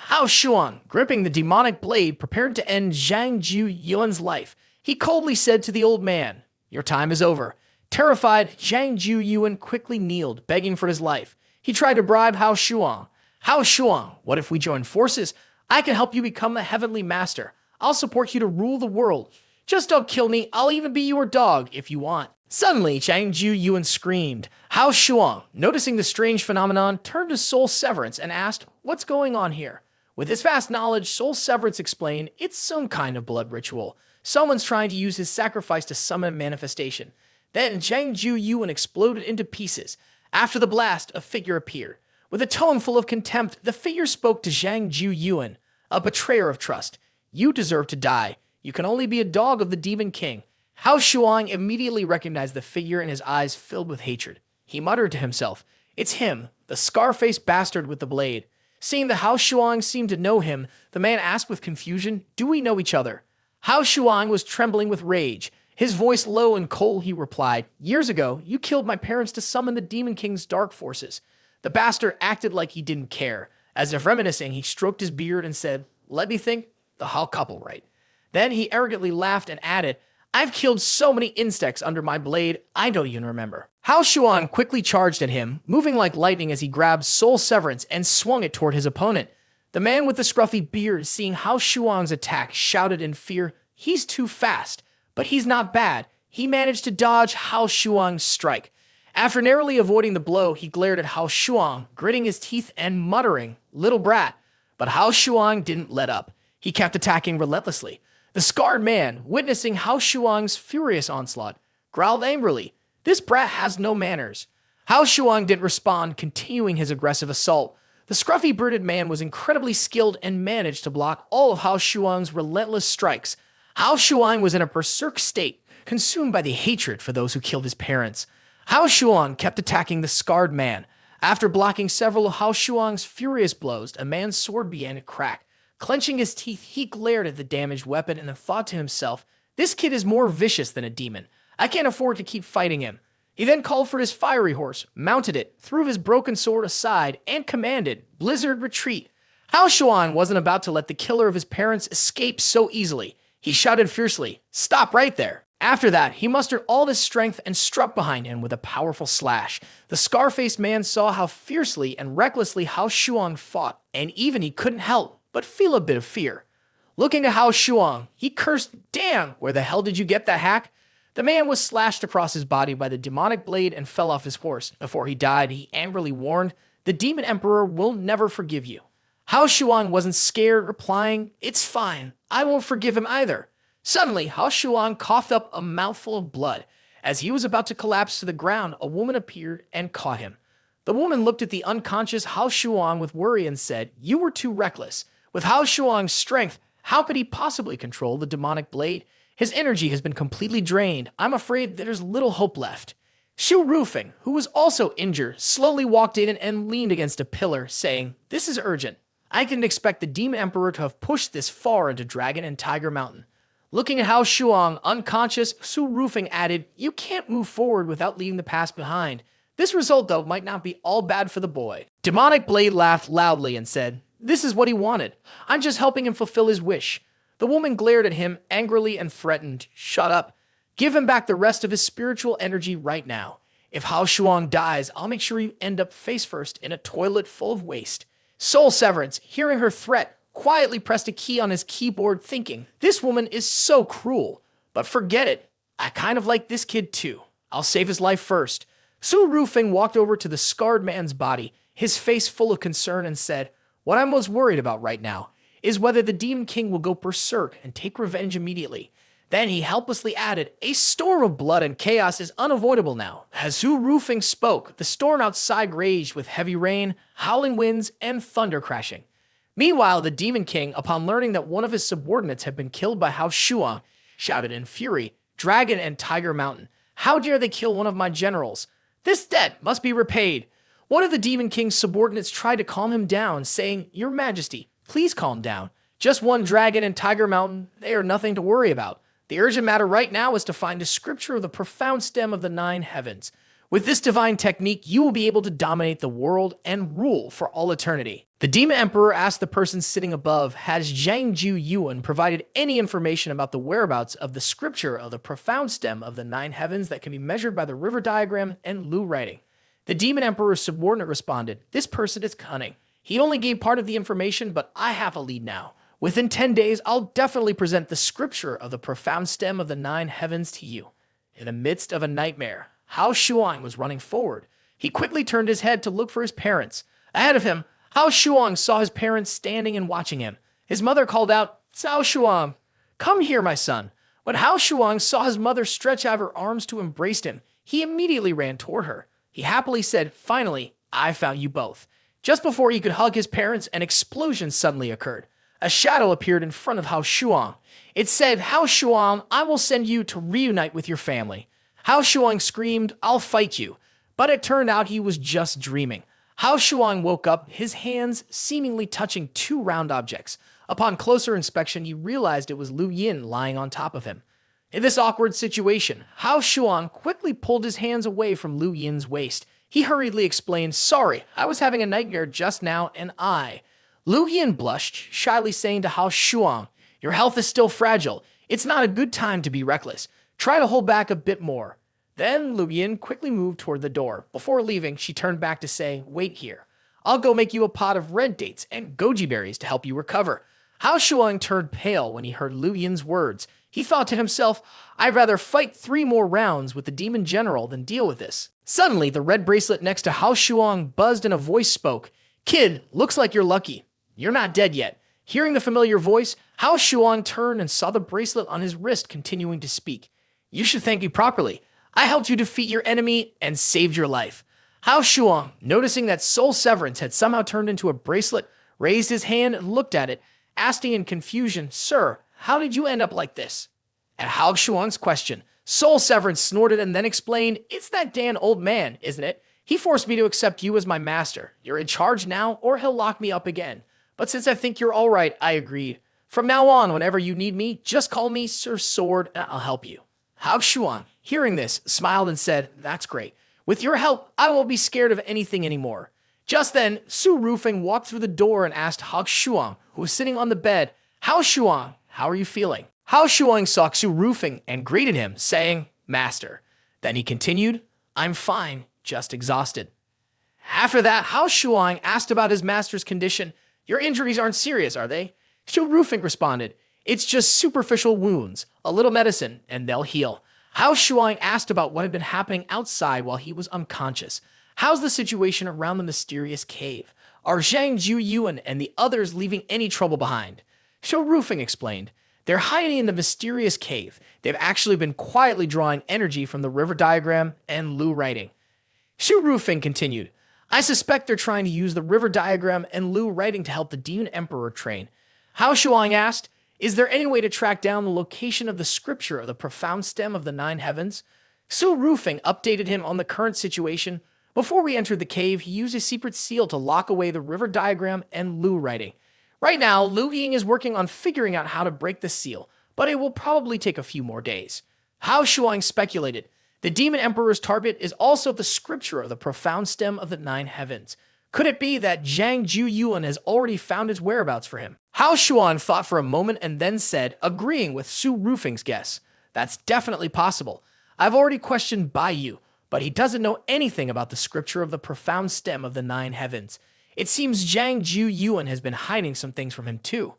Speaker 1: Hao Shuang, gripping the demonic blade, prepared to end Jiang Ju Yuan's life. He coldly said to the old man, "Your time is over." Terrified, Jiang Ju Yuan quickly kneeled, begging for his life. He tried to bribe Hao Shuang. "Hao Shuang, what if we join forces? I can help you become a heavenly master. I'll support you to rule the world. Just don't kill me. I'll even be your dog if you want." Suddenly, Jiang Ju Yuan screamed. Hao Shuang, noticing the strange phenomenon, turned to Soul Severance and asked, "What's going on here?" With his vast knowledge, Soul Severance explained, "It's some kind of blood ritual. Someone's trying to use his sacrifice to summon a manifestation." Then Jiang Ju Yuan exploded into pieces. After the blast, a figure appeared. With a tone full of contempt, the figure spoke to Jiang Ju Yuan, "A betrayer of trust. You deserve to die. You can only be a dog of the Demon King." Hao Shuang immediately recognized the figure and his eyes filled with hatred. He muttered to himself, "It's him, the scar-faced bastard with the blade." Seeing that Hao Shuang seemed to know him, the man asked with confusion, "Do we know each other?" Hao Shuang was trembling with rage. His voice low and cold, he replied, "Years ago, you killed my parents to summon the Demon King's dark forces." The bastard acted like he didn't care. As if reminiscing, he stroked his beard and said, "Let me think, the Hao couple, right?" Then he arrogantly laughed and added, "I've killed so many insects under my blade, I don't even remember." Hao Shuang quickly charged at him, moving like lightning as he grabbed Soul Severance and swung it toward his opponent. The man with the scruffy beard, seeing Hao Shuang's attack, shouted in fear, "He's too fast." But he's not bad. He managed to dodge Hao Shuang's strike. After narrowly avoiding the blow, he glared at Hao Shuang, gritting his teeth and muttering, "Little brat." But Hao Shuang didn't let up. He kept attacking relentlessly. The scarred man, witnessing Hao Shuang's furious onslaught, growled angrily, "This brat has no manners." Hao Shuang didn't respond, continuing his aggressive assault. The scruffy bearded man was incredibly skilled and managed to block all of Hao Shuang's relentless strikes. Hao Shuang was in a berserk state, consumed by the hatred for those who killed his parents. Hao Shuang kept attacking the scarred man. After blocking several of Hao Shuang's furious blows, a man's sword began to crack. Clenching his teeth, he glared at the damaged weapon and thought to himself, "This kid is more vicious than a demon. I can't afford to keep fighting him." He then called for his fiery horse, mounted it, threw his broken sword aside, and commanded, "Blizzard, retreat." Hao Shuang wasn't about to let the killer of his parents escape so easily. He shouted fiercely, "Stop right there." After that, he mustered all his strength and struck behind him with a powerful slash. The scar-faced man saw how fiercely and recklessly Hao Shuang fought, and even he couldn't help but feel a bit of fear. Looking at Hao Shuang, he cursed, "Damn, where the hell did you get that hack?" The man was slashed across his body by the demonic blade and fell off his horse. Before he died, he angrily warned, "The Demon Emperor will never forgive you." Hao Shuang wasn't scared, replying, "It's fine. I won't forgive him either." Suddenly, Hao Shuang coughed up a mouthful of blood. As he was about to collapse to the ground, a woman appeared and caught him. The woman looked at the unconscious Hao Shuang with worry and said, "You were too reckless. With Hao Shuang's strength, how could he possibly control the demonic blade? His energy has been completely drained. I'm afraid there's little hope left." Xu Rufeng, who was also injured, slowly walked in and leaned against a pillar, saying, "This is urgent. I didn't expect the Demon Emperor to have pushed this far into Dragon and Tiger Mountain. Looking at Hao Shuang, unconscious, Su Rufeng added, "You can't move forward without leaving the past behind." This result, though, might not be all bad for the boy. Demonic Blade laughed loudly and said, "This is what he wanted. I'm just helping him fulfill his wish." The woman glared at him angrily and threatened, "Shut up. Give him back the rest of his spiritual energy right now. If Hao Shuang dies, I'll make sure you end up face first in a toilet full of waste." Soul Severance, hearing her threat, quietly pressed a key on his keyboard thinking, "This woman is so cruel. But forget it. I kind of like this kid too. I'll save his life first." Su Rufeng walked over to the scarred man's body, his face full of concern, and said, "What I'm most worried about right now is whether the Demon King will go berserk and take revenge immediately." Then he helplessly added, "A storm of blood and chaos is unavoidable now." As Su Rufeng spoke, the storm outside raged with heavy rain, howling winds, and thunder crashing. Meanwhile, the Demon King, upon learning that one of his subordinates had been killed by Hao Shuang, shouted in fury, "Dragon and Tiger Mountain, how dare they kill one of my generals? This debt must be repaid." One of the Demon King's subordinates tried to calm him down, saying, "Your Majesty, please calm down. Just one dragon and Tiger Mountain, they are nothing to worry about. The urgent matter right now is to find a scripture of the profound stem of the 9 heavens. With this divine technique, you will be able to dominate the world and rule for all eternity." The Demon Emperor asked the person sitting above, has Zhang Ju Yuan provided any information about the whereabouts of the scripture of the profound stem of the 9 heavens that can be measured by the river diagram and Lu writing? The Demon Emperor's subordinate responded, "This person is cunning. He only gave part of the information, but I have a lead now. Within 10 days, I'll definitely present the scripture of the profound stem of the 9 heavens to you." In the midst of a nightmare, Hao Shuang was running forward. He quickly turned his head to look for his parents. Ahead of him, Hao Shuang saw his parents standing and watching him. His mother called out, "Hao Shuang, come here, my son." When Hao Shuang saw his mother stretch out her arms to embrace him, he immediately ran toward her. He happily said, "Finally, I found you both." Just before he could hug his parents, an explosion suddenly occurred. A shadow appeared in front of Hao Shuang. It said, "Hao Shuang, I will send you to reunite with your family." Hao Shuang screamed, "I'll fight you." But it turned out he was just dreaming. Hao Shuang woke up, his hands seemingly touching 2 round objects. Upon closer inspection, he realized it was Lu Yin lying on top of him. In this awkward situation, Hao Shuang quickly pulled his hands away from Lu Yin's waist. He hurriedly explained, "Sorry, I was having a nightmare just now, and Lu Yin blushed, shyly saying to Hao Shuang, "Your health is still fragile. It's not a good time to be reckless. Try to hold back a bit more." Then Lu Yin quickly moved toward the door. Before leaving, she turned back to say, "Wait here. I'll go make you a pot of red dates and goji berries to help you recover." Hao Shuang turned pale when he heard Lu Yin's words. He thought to himself, "I'd rather fight 3 more rounds with the demon general than deal with this." Suddenly, the red bracelet next to Hao Shuang buzzed and a voice spoke. "Kid, looks like you're lucky. You're not dead yet." Hearing the familiar voice, Hao Shuang turned and saw the bracelet on his wrist continuing to speak. "You should thank me properly. I helped you defeat your enemy and saved your life." Hao Shuang, noticing that Soul Severance had somehow turned into a bracelet, raised his hand and looked at it, asking in confusion, "Sir, how did you end up like this?" At Hao Shuang's question, Soul Severance snorted and then explained, "It's that damn old man, isn't it? He forced me to accept you as my master. You're in charge now, or he'll lock me up again. But since I think you're all right, I agreed. From now on, whenever you need me, just call me Sir Sword and I'll help you." Hao Shuang, hearing this, smiled and said, "That's great. With your help, I won't be scared of anything anymore." Just then, Su Rufeng walked through the door and asked Hao Shuang, who was sitting on the bed, "Hao Shuang, how are you feeling?" Hao Shuang saw Su Rufeng and greeted him, saying, "Master." Then he continued, "I'm fine, just exhausted." After that, Hao Shuang asked about his master's condition. "Your injuries aren't serious, are they?" Su Rufeng responded, "It's just superficial wounds, a little medicine, and they'll heal." Hao Shuang asked about what had been happening outside while he was unconscious. How's the situation around the mysterious cave? Are Zhang Ju Yuan and the others leaving any trouble behind? Su Rufeng explained, "They're hiding in the mysterious cave. They've actually been quietly drawing energy from the river diagram and Lu writing." Su Rufeng continued, "I suspect they're trying to use the river diagram and Lu writing to help the Demon Emperor train." Hao Shuang asked, "Is there any way to track down the location of the scripture of the profound stem of the 9 heavens?" Su Rufeng updated him on the current situation. Before we entered the cave, he used a secret seal to lock away the river diagram and Lu writing. Right now, Lu Ying is working on figuring out how to break the seal, but it will probably take a few more days. Hao Shuang speculated, the Demon Emperor's target is also the scripture of the profound stem of the nine heavens. Could it be that Zhang Ju Yuan has already found its whereabouts for him? Hao Shuang thought for a moment and then said, agreeing with Su Rufing's guess. That's definitely possible. I've already questioned Bai Yu, but he doesn't know anything about the scripture of the profound stem of the nine heavens. It seems Zhang Ju Yuan has been hiding some things from him too.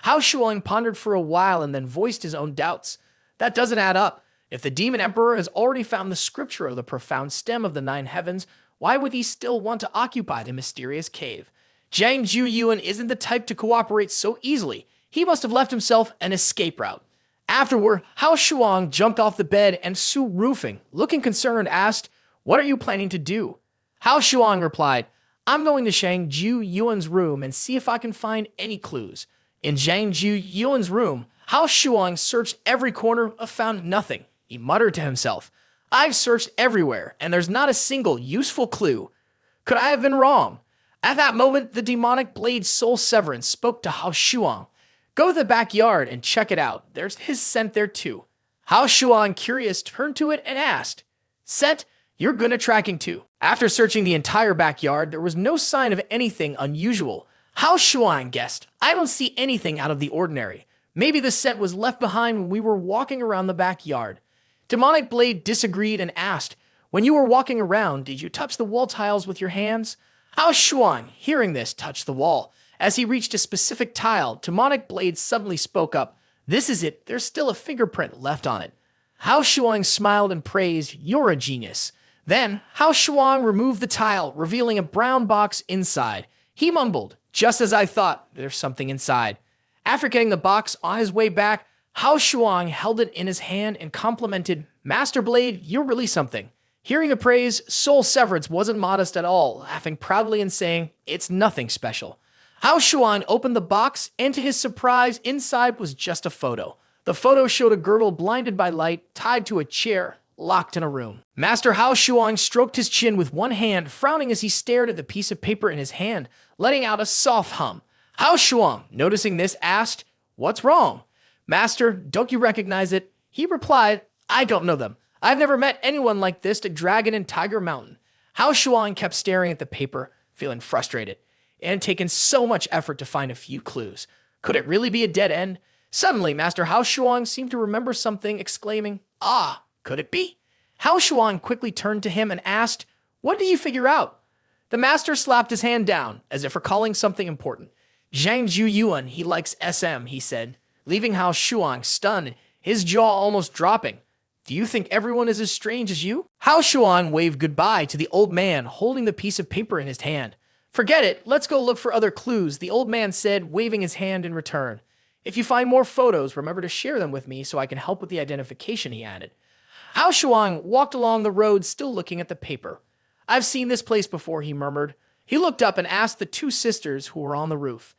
Speaker 1: Hao Shuang pondered for a while and then voiced his own doubts. That doesn't add up. If the Demon Emperor has already found the scripture of the profound stem of the nine heavens, why would he still want to occupy the mysterious cave? Zhang Ju Yuan isn't the type to cooperate so easily. He must have left himself an escape route. Afterward, Hao Shuang jumped off the bed and Su Rufing, looking concerned, asked, "What are you planning to do?" Hao Shuang replied, "I'm going to Zhang Ju Yuan's room and see if I can find any clues." In Zhang Ju Yuan's room, Hao Shuang searched every corner but found nothing. He muttered to himself, "I've searched everywhere, and there's not a single useful clue. Could I have been wrong?" At that moment, the demonic blade Soul Severance spoke to Hao Shuang. "Go to the backyard and check it out. There's his scent there too." Hao Shuang, curious, turned to it and asked, "Scent, you're good at tracking too." After searching the entire backyard, there was no sign of anything unusual. Hao Shuang guessed, "I don't see anything out of the ordinary. Maybe the scent was left behind when we were walking around the backyard." Demonic Blade disagreed and asked, "When you were walking around, did you touch the wall tiles with your hands?" Hao Shuang, hearing this, touched the wall. As he reached a specific tile, Demonic Blade suddenly spoke up, "This is it. There's still a fingerprint left on it." Hao Shuang smiled and praised, "You're a genius." Then, Hao Shuang removed the tile, revealing a brown box inside. He mumbled, "Just as I thought, there's something inside." After getting the box on his way back, Hao Shuang held it in his hand and complimented, "Master Blade, you're really something." Hearing the praise, Soul Severance wasn't modest at all, laughing proudly and saying, "It's nothing special." Hao Shuang opened the box, and to his surprise, inside was just a photo. The photo showed a girdle blinded by light, tied to a chair, locked in a room. Master Hao Shuang stroked his chin with one hand, frowning as he stared at the piece of paper in his hand, letting out a soft hum. Hao Shuang, noticing this, asked, "What's wrong?" "Master, don't you recognize it?" He replied, "I don't know them. I've never met anyone like this at Dragon and Tiger Mountain." Hao Shuang kept staring at the paper, feeling frustrated. It had taken so much effort to find a few clues. Could it really be a dead end? Suddenly, Master Hao Shuang seemed to remember something, exclaiming, "Ah, could it be?" Hao Shuang quickly turned to him and asked, "What did you figure out?" The master slapped his hand down, as if recalling something important. "Zhang Ju Yuan, he likes SM," he said, leaving Hao Shuang stunned, his jaw almost dropping. "Do you think everyone is as strange as you?" Hao Shuang waved goodbye to the old man, holding the piece of paper in his hand. "Forget it, let's go look for other clues," the old man said, waving his hand in return. "If you find more photos, remember to share them with me so I can help with the identification," he added. Hao Shuang walked along the road, still looking at the paper. "I've seen this place before," he murmured. He looked up and asked the two sisters who were on the roof,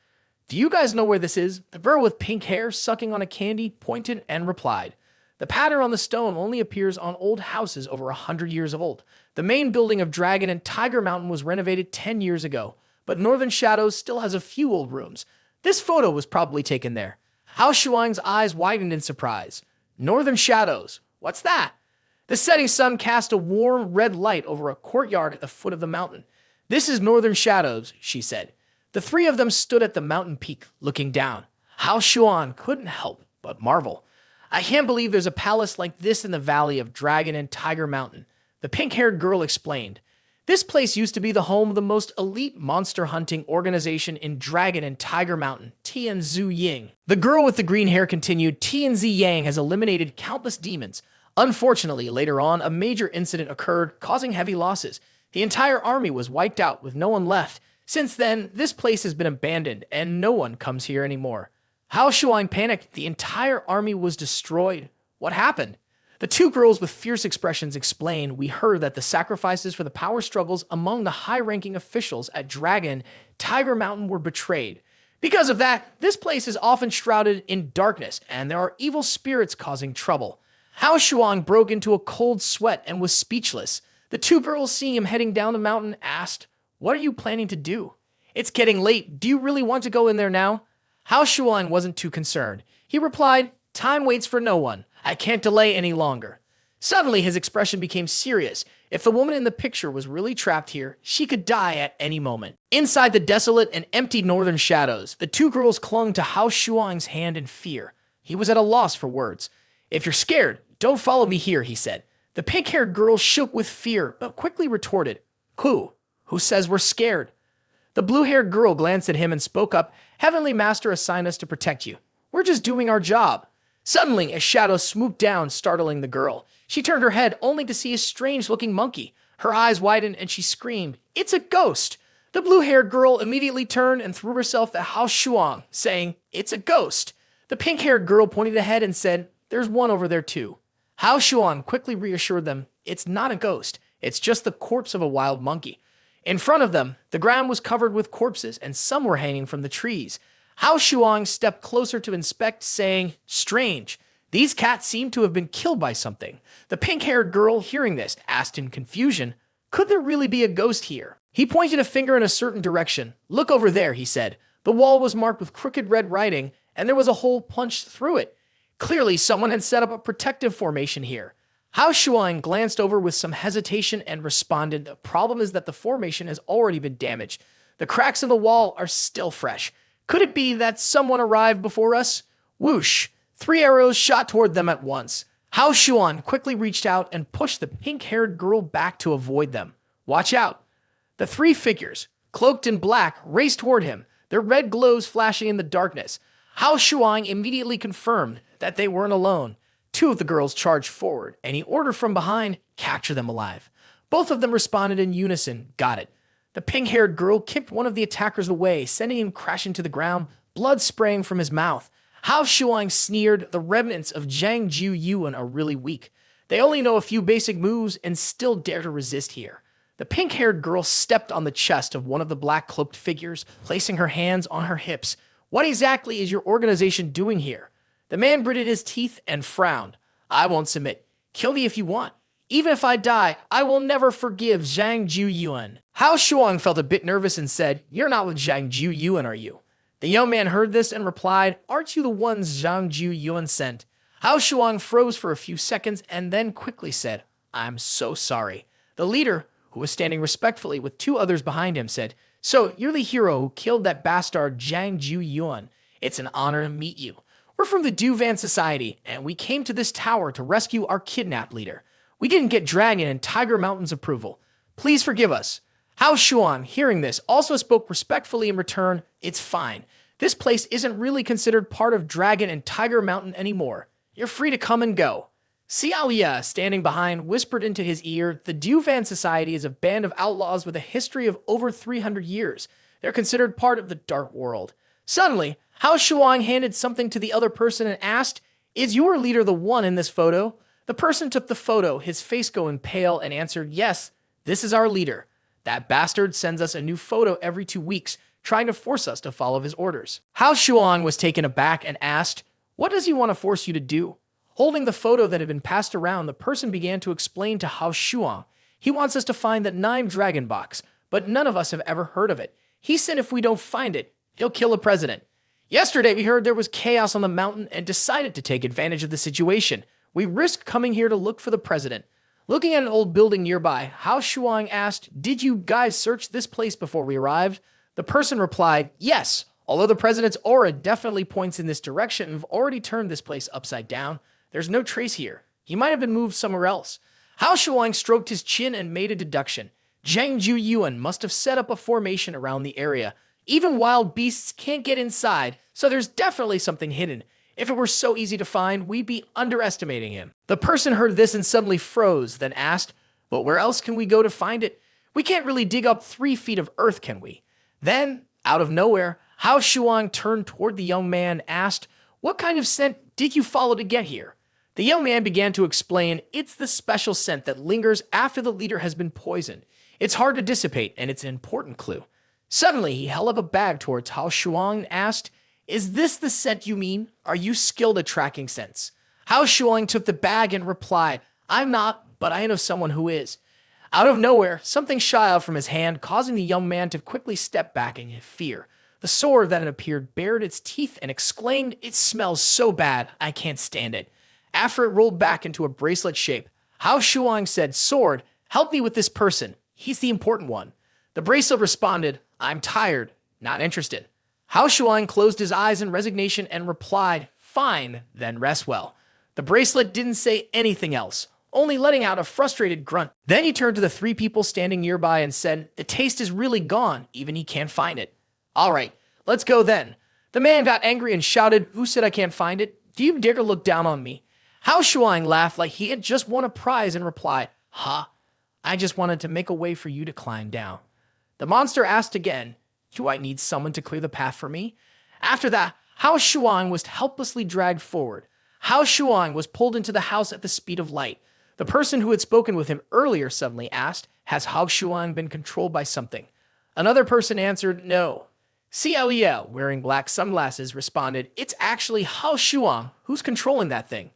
Speaker 1: "Do you guys know where this is?" The girl with pink hair, sucking on a candy, pointed and replied, "The pattern on the stone only appears on old houses over 100 years old. The main building of Dragon and Tiger Mountain was renovated 10 years ago, but Northern Shadows still has a few old rooms. This photo was probably taken there." Hao Shuang's eyes widened in surprise. "Northern Shadows? What's that?" The setting sun cast a warm red light over a courtyard at the foot of the mountain. "This is Northern Shadows," she said. The three of them stood at the mountain peak, looking down. Hao Shuang couldn't help but marvel. "I can't believe there's a palace like this in the valley of Dragon and Tiger Mountain," the pink-haired girl explained. "This place used to be the home of the most elite monster hunting organization in Dragon and Tiger Mountain, Tianzu Ying." The girl with the green hair continued, "Tianzi Yang has eliminated countless demons. Unfortunately, later on, a major incident occurred, causing heavy losses. The entire army was wiped out with no one left. Since then, this place has been abandoned, and no one comes here anymore." Hao Shuang panicked. The entire army was destroyed. What happened? The two girls with fierce expressions explained, "We heard that the sacrifices for the power struggles among the high-ranking officials at Dragon, Tiger Mountain were betrayed. Because of that, this place is often shrouded in darkness, and there are evil spirits causing trouble." Hao Shuang broke into a cold sweat and was speechless. The two girls, seeing him heading down the mountain, asked, "What are you planning to do?" "It's getting late. Do you really want to go in there now?" Hao Shuang wasn't too concerned. He replied, "Time waits for no one. I can't delay any longer." Suddenly, his expression became serious. If the woman in the picture was really trapped here, she could die at any moment. Inside the desolate and empty northern shadows, the two girls clung to Hao Shuang's hand in fear. He was at a loss for words. "If you're scared, don't follow me here," he said. The pink-haired girl shook with fear, but quickly retorted, Who? Who says we're scared?" The blue-haired girl glanced at him and spoke up, "Heavenly Master assigned us to protect you. We're just doing our job." Suddenly, a shadow swooped down, startling the girl. She turned her head only to see a strange-looking monkey. Her eyes widened and she screamed, "It's a ghost!" The blue-haired girl immediately turned and threw herself at Hao Shuang, saying, "It's a ghost." The pink-haired girl pointed ahead and said, "There's one over there too." Hao Shuang quickly reassured them, "It's not a ghost. It's just the corpse of a wild monkey." In front of them, the ground was covered with corpses and some were hanging from the trees. Hao Shuang stepped closer to inspect, saying, "Strange. These cats seem to have been killed by something." The pink-haired girl, hearing this, asked in confusion, "Could there really be a ghost here?" He pointed a finger in a certain direction. "Look over there," he said. The wall was marked with crooked red writing, and there was a hole punched through it. Clearly, someone had set up a protective formation here. Hao Shuang glanced over with some hesitation and responded, "The problem is that the formation has already been damaged. The cracks in the wall are still fresh. Could it be that someone arrived before us?" Whoosh! 3 arrows shot toward them at once. Hao Shuang quickly reached out and pushed the pink-haired girl back to avoid them. "Watch out!" The 3 figures, cloaked in black, raced toward him, their red glows flashing in the darkness. Hao Shuang immediately confirmed that they weren't alone. 2 of the girls charged forward, and he ordered from behind, "Capture them alive." Both of them responded in unison, "Got it." The pink-haired girl kicked one of the attackers away, sending him crashing to the ground, blood spraying from his mouth. Hao Shuang sneered, "The remnants of Zhang Ju Yuan are really weak. They only know a few basic moves and still dare to resist here." The pink-haired girl stepped on the chest of one of the black-cloaked figures, placing her hands on her hips. "What exactly is your organization doing here?" The man gritted his teeth and frowned. "I won't submit. Kill me if you want. Even if I die, I will never forgive Zhang Ju Yuan." Hao Shuang felt a bit nervous and said, "You're not with Zhang Ju Yuan, are you?" The young man heard this and replied, "Aren't you the ones Zhang Ju Yuan sent?" Hao Shuang froze for a few seconds and then quickly said, "I'm so sorry." The leader, who was standing respectfully with 2 others behind him, said, "So you're the hero who killed that bastard Zhang Ju Yuan. It's an honor to meet you. We're from the Duvan Society, and we came to this tower to rescue our kidnapped leader. We didn't get Dragon and Tiger Mountain's approval. Please forgive us." Hao Shuang, hearing this, also spoke respectfully in return, "It's fine. This place isn't really considered part of Dragon and Tiger Mountain anymore. You're free to come and go." Xiao Ye, standing behind, whispered into his ear, "The Duvan Society is a band of outlaws with a history of over 300 years. They're considered part of the Dark World." Suddenly, Hao Shuang handed something to the other person and asked, "Is your leader the one in this photo?" The person took the photo, his face going pale, and answered, "Yes, this is our leader. That bastard sends us a new photo every 2 weeks, trying to force us to follow his orders." Hao Shuang was taken aback and asked, "What does he want to force you to do?" Holding the photo that had been passed around, the person began to explain to Hao Shuang, "He wants us to find that 9 dragon box, but none of us have ever heard of it. He said if we don't find it, he'll kill the president. Yesterday we heard there was chaos on the mountain and decided to take advantage of the situation. We risked coming here to look for the president." Looking at an old building nearby, Hao Shuang asked, "Did you guys search this place before we arrived?" The person replied, "Yes. Although the president's aura definitely points in this direction, we've already turned this place upside down. There's no trace here. He might have been moved somewhere else." Hao Shuang stroked his chin and made a deduction. Zhang Ju Yuan must have set up a formation around the area. Even wild beasts can't get inside, so there's definitely something hidden. If it were so easy to find, we'd be underestimating him. The person heard this and suddenly froze, then asked, "But where else can we go to find it? We can't really dig up 3 feet of earth, can we?" Then, out of nowhere, Hao Shuang turned toward the young man and asked, "What kind of scent did you follow to get here?" The young man began to explain, "It's the special scent that lingers after the leader has been poisoned. It's hard to dissipate, and it's an important clue." Suddenly, he held up a bag towards Hao Shuang and asked, "Is this the scent you mean? Are you skilled at tracking scents?" Hao Shuang took the bag and replied, "I'm not, but I know someone who is." Out of nowhere, something shot out from his hand, causing the young man to quickly step back in fear. The sword that had appeared bared its teeth and exclaimed, "It smells so bad, I can't stand it." After it rolled back into a bracelet shape, Hao Shuang said, "Sword, help me with this person. He's the important one." The bracelet responded, "I'm tired, not interested." Hao Shuang closed his eyes in resignation and replied, "Fine, then rest well." The bracelet didn't say anything else, only letting out a frustrated grunt. Then he turned to the three people standing nearby and said, "The taste is really gone, even he can't find it." "All right, let's go then." The man got angry and shouted, "Who said I can't find it? Do you dare to look down on me?" Hao Shuang laughed like he had just won a prize and replied, "Ha, I just wanted to make a way for you to climb down." The monster asked again, "Do I need someone to clear the path for me?" After that, Hao Shuang was helplessly dragged forward. Hao Shuang was pulled into the house at the speed of light. The person who had spoken with him earlier suddenly asked, "Has Hao Shuang been controlled by something?" Another person answered, "No." Ciel, wearing black sunglasses, responded, "It's actually Hao Shuang who's controlling that thing."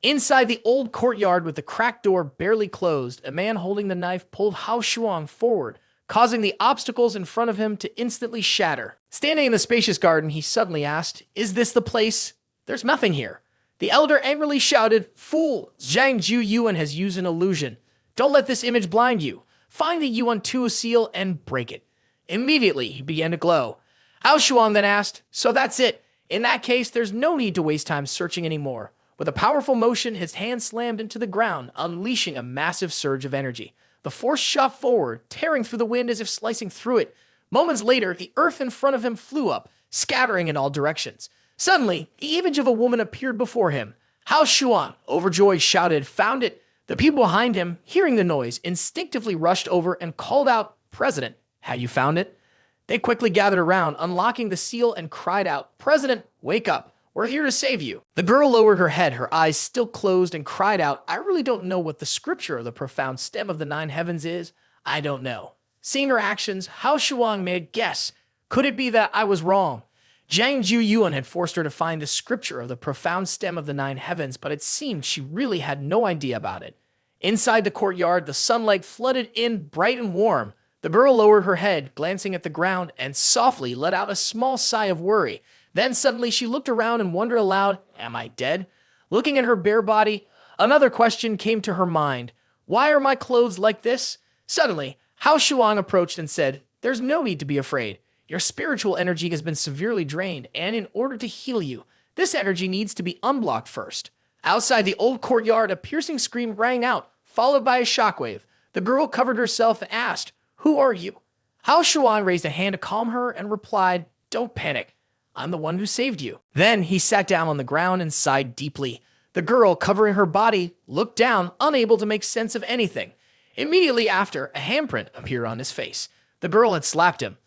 Speaker 1: Inside the old courtyard with the cracked door barely closed, a man holding the knife pulled Hao Shuang forward, causing the obstacles in front of him to instantly shatter. Standing in the spacious garden, he suddenly asked, "Is this the place? There's nothing here." The elder angrily shouted, "Fool! Zhang Ju Yuan has used an illusion. Don't let this image blind you. Find the Yuan 2 seal and break it." Immediately, he began to glow. Hao Shuang then asked, "So that's it. In that case, there's no need to waste time searching anymore." With a powerful motion, his hand slammed into the ground, unleashing a massive surge of energy. The force shot forward, tearing through the wind as if slicing through it. Moments later, the earth in front of him flew up, scattering in all directions. Suddenly, the image of a woman appeared before him. Hao Shuang, overjoyed, shouted, "Found it!" The people behind him, hearing the noise, instinctively rushed over and called out, "President, have you found it?" They quickly gathered around, unlocking the seal, and cried out, "President, wake up! We're here to save you." The girl lowered her head, her eyes still closed, and cried out, "I really don't know what the scripture of the profound stem of the 9 heavens is. I don't know." Seeing her actions, Hao Shuang made a guess. Could it be that I was wrong? Zhang Ju Yuan had forced her to find the scripture of the profound stem of the 9 heavens, but it seemed she really had no idea about it. Inside the courtyard, the sunlight flooded in bright and warm. The girl lowered her head, glancing at the ground, and softly let out a small sigh of worry. Then suddenly she looked around and wondered aloud, "Am I dead?" Looking at her bare body, another question came to her mind. Why are my clothes like this? Suddenly, Hao Shuang approached and said, "There's no need to be afraid. Your spiritual energy has been severely drained, and in order to heal you, this energy needs to be unblocked first." Outside the old courtyard, a piercing scream rang out, followed by a shockwave. The girl covered herself and asked, "Who are you?" Hao Shuang raised a hand to calm her and replied, "Don't panic. I'm the one who saved you." Then he sat down on the ground and sighed deeply. The girl, covering her body, looked down, unable to make sense of anything. Immediately after, a handprint appeared on his face. The girl had slapped him.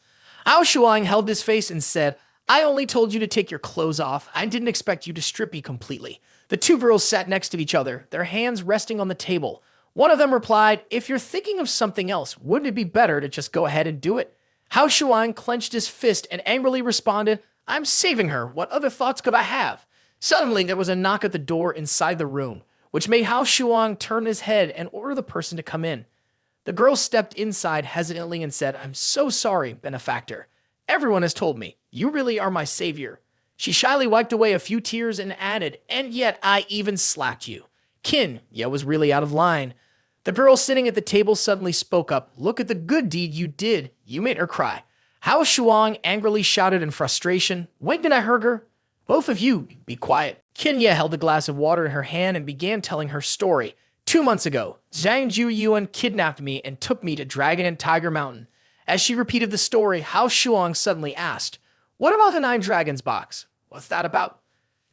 Speaker 1: Hao Shuang held his face and said, "I only told you to take your clothes off. I didn't expect you to strip me completely." The two girls sat next to each other, their hands resting on the table. One of them replied, "If you're thinking of something else, wouldn't it be better to just go ahead and do it?" Hao Shuang clenched his fist and angrily responded, "I'm saving her. What other thoughts could I have?" Suddenly, there was a knock at the door inside the room, which made Hao Shuang turn his head and order the person to come in. The girl stepped inside hesitantly and said, "I'm so sorry, benefactor. Everyone has told me. You really are my savior." She shyly wiped away a few tears and added, "And yet I even slapped you." Qin Ye was really out of line. The girl sitting at the table suddenly spoke up. "Look at the good deed you did. You made her cry." Hao Shuang angrily shouted in frustration, "When did I hurt her? Both of you, be quiet." Qin Ye held a glass of water in her hand and began telling her story. 2 months ago, Zhang Ju Yuan kidnapped me and took me to Dragon and Tiger Mountain. As she repeated the story, Hao Shuang suddenly asked, "What about the 9 dragons box? What's that about?"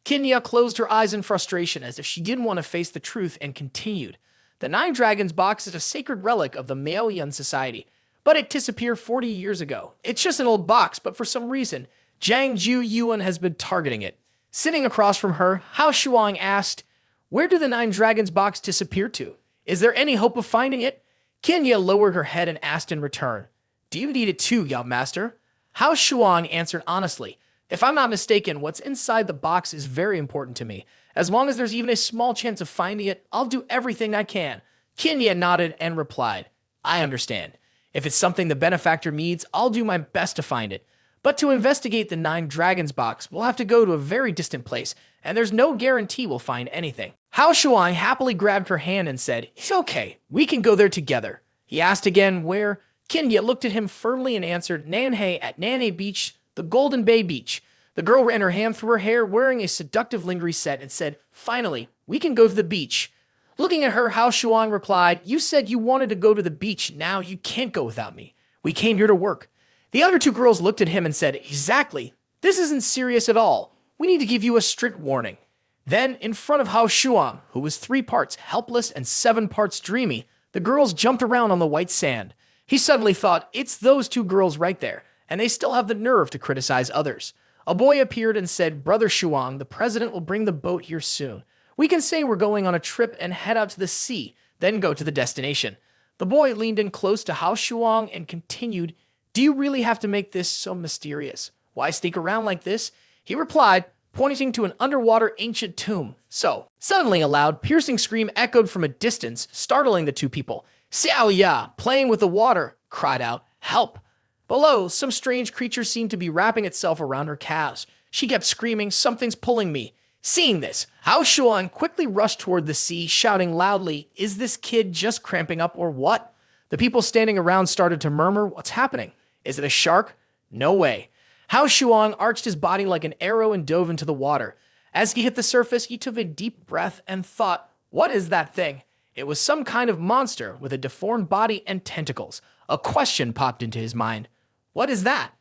Speaker 1: Qin Ye closed her eyes in frustration as if she didn't want to face the truth and continued. "The 9 dragons box is a sacred relic of the Miaoyan society, but it disappeared 40 years ago. It's just an old box, but for some reason, Zhang Ju Yuan has been targeting it." Sitting across from her, Hao Shuang asked, "Where did the 9 dragons box disappear to? Is there any hope of finding it?" Qin Ye lowered her head and asked in return, "Do you need it too, Yao Master?" Hao Shuang answered honestly, "If I'm not mistaken, what's inside the box is very important to me. As long as there's even a small chance of finding it, I'll do everything I can." Qin Ye nodded and replied, I understand. If it's something the benefactor needs, I'll do my best to find it. But to investigate the 9 Dragons box, we'll have to go to a very distant place, and there's no guarantee we'll find anything. Hao Shuang happily grabbed her hand and said, "It's okay, we can go there together." He asked again where. Kinya looked at him firmly and answered, "Nanhei at Nanhei Beach, the Golden Bay Beach." The girl ran her hand through her hair, wearing a seductive lingering set, and said, "Finally, we can go to the beach." Looking at her, Hao Shuang replied, "You said you wanted to go to the beach. Now you can't go without me. We came here to work." The other 2 girls looked at him and said, "Exactly. This isn't serious at all. We need to give you a strict warning." Then, in front of Hao Shuang, who was 3 parts helpless and 7 parts dreamy, the girls jumped around on the white sand. He suddenly thought, it's those 2 girls right there, and they still have the nerve to criticize others. A boy appeared and said, "Brother Shuang, the president will bring the boat here soon. We can say we're going on a trip and head out to the sea, then go to the destination." The boy leaned in close to Hao Shuang and continued, "Do you really have to make this so mysterious? Why sneak around like this?" He replied, pointing to an underwater ancient tomb. So, suddenly a loud, piercing scream echoed from a distance, startling the 2 people. "Xiao Ya, playing with the water," cried out, "Help!" Below, some strange creature seemed to be wrapping itself around her calves. She kept screaming, "Something's pulling me." Seeing this, Hao Shuang quickly rushed toward the sea, shouting loudly, "Is this kid just cramping up or what?" The people standing around started to murmur, "What's happening? Is it a shark? No way." Hao Shuang arched his body like an arrow and dove into the water. As he hit the surface, he took a deep breath and thought, "What is that thing?" It was some kind of monster with a deformed body and tentacles. A question popped into his mind. What is that?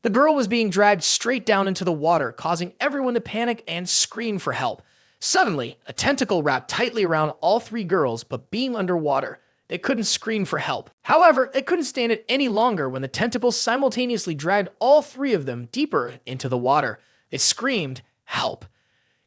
Speaker 1: The girl was being dragged straight down into the water, causing everyone to panic and scream for help. Suddenly, a tentacle wrapped tightly around all 3 girls, but being underwater, they couldn't scream for help. However, they couldn't stand it any longer when the tentacles simultaneously dragged all 3 of them deeper into the water. They screamed, "Help!"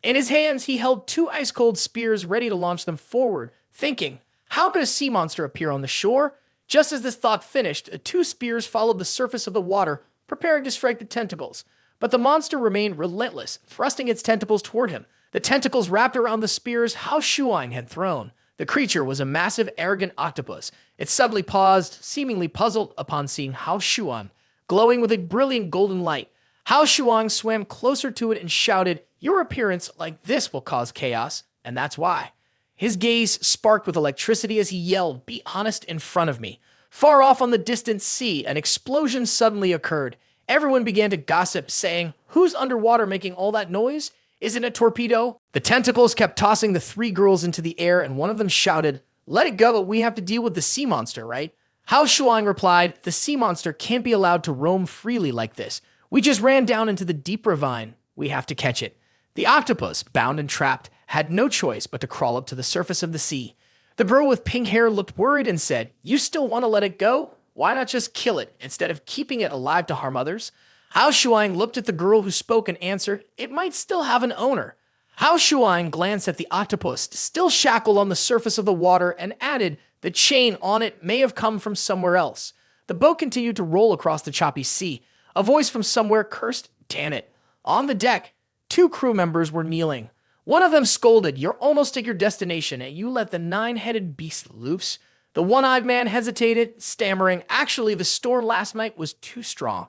Speaker 1: In his hands, he held 2 ice-cold spears ready to launch them forward, thinking, how could a sea monster appear on the shore? Just as this thought finished, 2 spears followed the surface of the water, preparing to strike the tentacles. But the monster remained relentless, thrusting its tentacles toward him. The tentacles wrapped around the spears Hao Shuang had thrown. The creature was a massive, arrogant octopus. It suddenly paused, seemingly puzzled upon seeing Hao Shuang, glowing with a brilliant golden light. Hao Shuang swam closer to it and shouted, "Your appearance like this will cause chaos, and that's why." His gaze sparked with electricity as he yelled, "Be honest in front of me." Far off on the distant sea, an explosion suddenly occurred. Everyone began to gossip, saying, "Who's underwater making all that noise? Is it a torpedo?" The tentacles kept tossing the 3 girls into the air, and one of them shouted, "Let it go, we have to deal with the sea monster, right?" Hao Shuang replied, "The sea monster can't be allowed to roam freely like this. We just ran down into the deep ravine. We have to catch it." The octopus, bound and trapped, had no choice but to crawl up to the surface of the sea. The girl with pink hair looked worried and said, "You still want to let it go? Why not just kill it instead of keeping it alive to harm others?" Hao Shuang looked at the girl who spoke and answered, "It might still have an owner." Hao Shuang glanced at the octopus, still shackled on the surface of the water, and added, "The chain on it may have come from somewhere else." The boat continued to roll across the choppy sea. A voice from somewhere cursed, "Damn it." On the deck, 2 crew members were kneeling. One of them scolded, "You're almost at your destination, and you let the 9-headed beast loose." The one-eyed man hesitated, stammering, "Actually, the storm last night was too strong.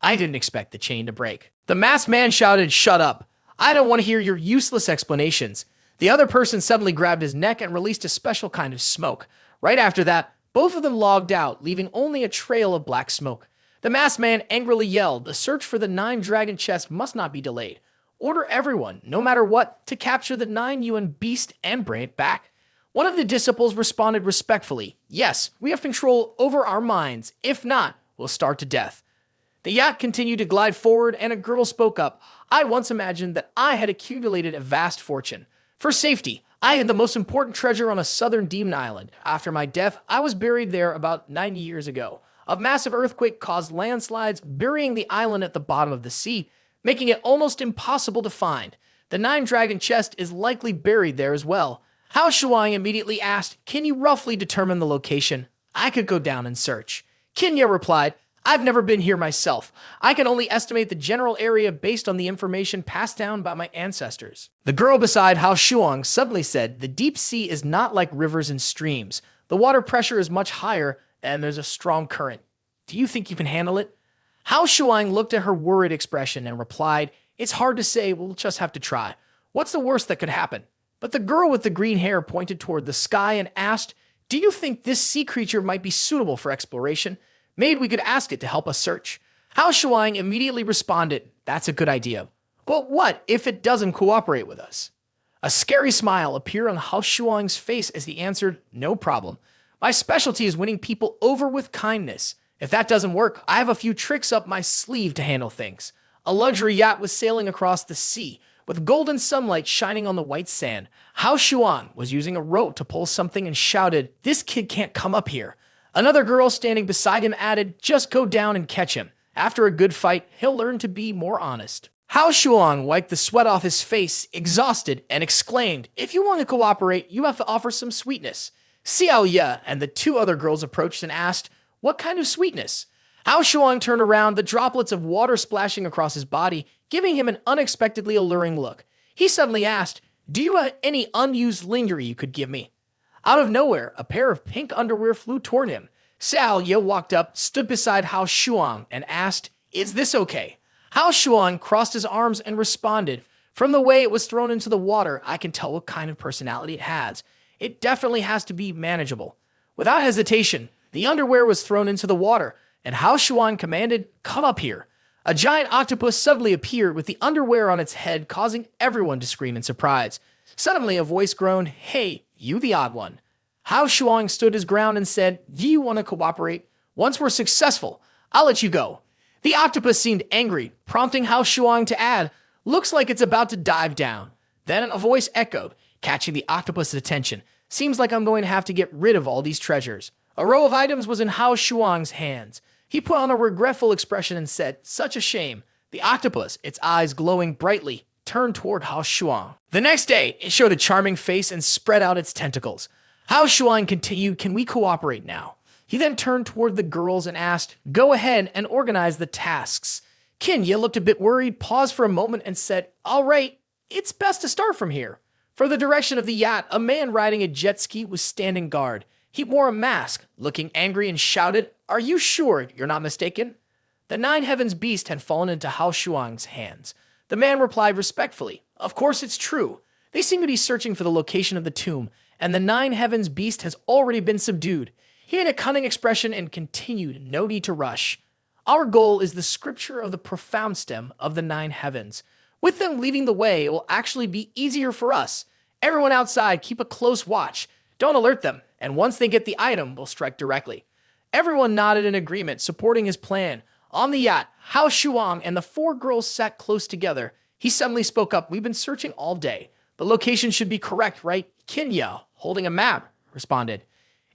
Speaker 1: I didn't expect the chain to break." The masked man shouted, "Shut up. I don't want to hear your useless explanations." The other person suddenly grabbed his neck and released a special kind of smoke. Right after that, both of them logged out, leaving only a trail of black smoke. The masked man angrily yelled, "The search for the 9-dragon chest must not be delayed. Order everyone, no matter what, to capture the 9-yuan beast and bring it back." One of the disciples responded respectfully, "Yes, we have control over our minds. If not, we'll starve to death." The yacht continued to glide forward, and a girl spoke up, "I once imagined that I had accumulated a vast fortune. For safety, I had the most important treasure on a southern demon island. After my death, I was buried there about 90 years ago. A massive earthquake caused landslides, burying the island at the bottom of the sea, making it almost impossible to find. The 9-dragon chest is likely buried there as well." Hao Shuang immediately asked, "Can you roughly determine the location? I could go down and search." Kinya replied, "I've never been here myself. I can only estimate the general area based on the information passed down by my ancestors." The girl beside Hao Shuang suddenly said, "The deep sea is not like rivers and streams, The water pressure is much higher, and there's a strong current. Do you think you can handle it? Hao Shuang looked at her worried expression and replied, "It's hard to say, we'll just have to try. What's the worst that could happen?" But the girl with the green hair pointed toward the sky and asked, "Do you think this sea creature might be suitable for exploration? Maybe we could ask it to help us search." Hao Shuang immediately responded, "That's a good idea. But what if it doesn't cooperate with us?" A scary smile appeared on Hao Shuang's face as he answered, "No problem. My specialty is winning people over with kindness. If that doesn't work, I have a few tricks up my sleeve to handle things." A luxury yacht was sailing across the sea, with golden sunlight shining on the white sand. Hao Shuang was using a rope to pull something and shouted, "This kid can't come up here." Another girl standing beside him added, "Just go down and catch him. After a good fight, he'll learn to be more honest." Hao Shuang wiped the sweat off his face, exhausted, and exclaimed, "If you want to cooperate, you have to offer some sweetness." Xiao Ye and the two other girls approached and asked, "What kind of sweetness?" Hao Shuang turned around, the droplets of water splashing across his body, giving him an unexpectedly alluring look. He suddenly asked, "Do you have any unused lingerie you could give me?" Out of nowhere, a pair of pink underwear flew toward him. Xiao Ye walked up, stood beside Hao Shuang, and asked, "Is this okay?" Hao Shuang crossed his arms and responded, "From the way it was thrown into the water, I can tell what kind of personality it has. It definitely has to be manageable." Without hesitation, the underwear was thrown into the water, and Hao Shuang commanded, "Come up here." A giant octopus suddenly appeared with the underwear on its head, causing everyone to scream in surprise. Suddenly, a voice groaned, "Hey, you the odd one." Hao Shuang stood his ground and said, "Do you want to cooperate? Once we're successful, I'll let you go." The octopus seemed angry, prompting Hao Shuang to add, "Looks like it's about to dive down." Then a voice echoed, catching the octopus's attention. "Seems like I'm going to have to get rid of all these treasures." A row of items was in Hao Shuang's hands. He put on a regretful expression and said, "Such a shame." The octopus, its eyes glowing brightly, turned toward Hao Shuang. The next day, it showed a charming face and spread out its tentacles. Hao Shuang continued, "Can we cooperate now?" He then turned toward the girls and asked, "Go ahead and organize the tasks." Qin Ye looked a bit worried, paused for a moment, and said, "All right, it's best to start from here." For the direction of the yacht, a man riding a jet ski was standing guard. He wore a mask, looking angry, and shouted, "Are you sure you're not mistaken?" The Nine Heavens beast had fallen into Hao Shuang's hands. The man replied respectfully, "Of course it's true. They seem to be searching for the location of the tomb, and the Nine Heavens beast has already been subdued." He had a cunning expression and continued, "No need to rush. Our goal is the scripture of the profound stem of the Nine Heavens. With them leading the way, it will actually be easier for us. Everyone outside, keep a close watch. Don't alert them, and once they get the item, we'll strike directly." Everyone nodded in agreement, supporting his plan. On the yacht, Hao Shuang and the four girls sat close together. He suddenly spoke up, "We've been searching all day. The location should be correct, right?" Qin Ye, holding a map, responded,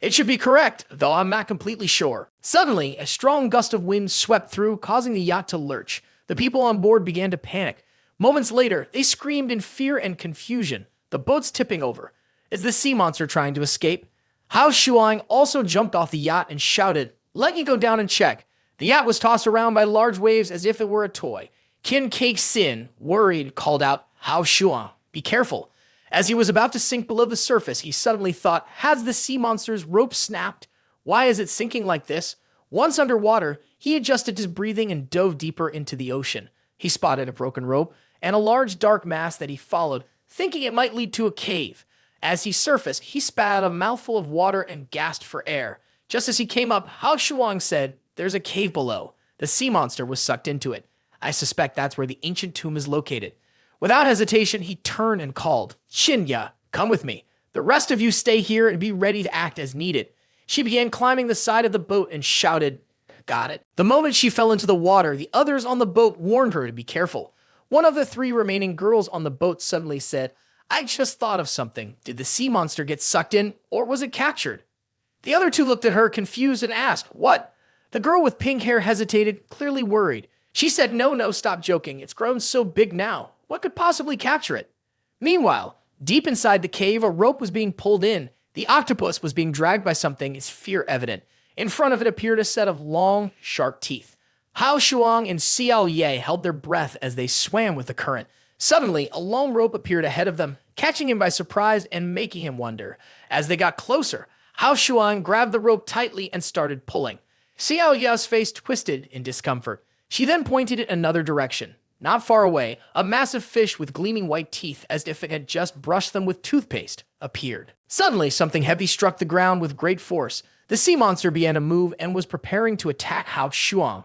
Speaker 1: "It should be correct, though I'm not completely sure." Suddenly, a strong gust of wind swept through, causing the yacht to lurch. The people on board began to panic. Moments later, they screamed in fear and confusion. The boat's tipping over. Is the sea monster trying to escape? Hao Shuang also jumped off the yacht and shouted, "Let me go down and check." The yacht was tossed around by large waves as if it were a toy. Qin Kei Sin, worried, called out, "Hao Shuang, be careful." As he was about to sink below the surface, he suddenly thought, has the sea monster's rope snapped? Why is it sinking like this? Once underwater, he adjusted his breathing and dove deeper into the ocean. He spotted a broken rope and a large dark mass that he followed, thinking it might lead to a cave. As he surfaced, he spat out a mouthful of water and gasped for air. Just as he came up, Hao Shuang said, "There's a cave below." The sea monster was sucked into it. "I suspect that's where the ancient tomb is located." Without hesitation, he turned and called, "Qin Ye, come with me. The rest of you stay here and be ready to act as needed." She began climbing the side of the boat and shouted, "Got it." The moment she fell into the water, the others on the boat warned her to be careful. One of the three remaining girls on the boat suddenly said, "I just thought of something. Did the sea monster get sucked in, or was it captured?" The other two looked at her, confused, and asked, "What?" The girl with pink hair hesitated, clearly worried. She said, No, stop joking. It's grown so big now. What could possibly capture it?" Meanwhile, deep inside the cave, a rope was being pulled in. The octopus was being dragged by something, its fear evident. In front of it appeared a set of long, sharp teeth. Hao Shuang and Xiao Ye held their breath as they swam with the current. Suddenly, a long rope appeared ahead of them, catching him by surprise and making him wonder. As they got closer, Hao Shuang grabbed the rope tightly and started pulling. Xiao Ya's face twisted in discomfort. She then pointed it another direction. Not far away, a massive fish with gleaming white teeth, as if it had just brushed them with toothpaste, appeared. Suddenly, something heavy struck the ground with great force. The sea monster began to move and was preparing to attack Hao Shuang.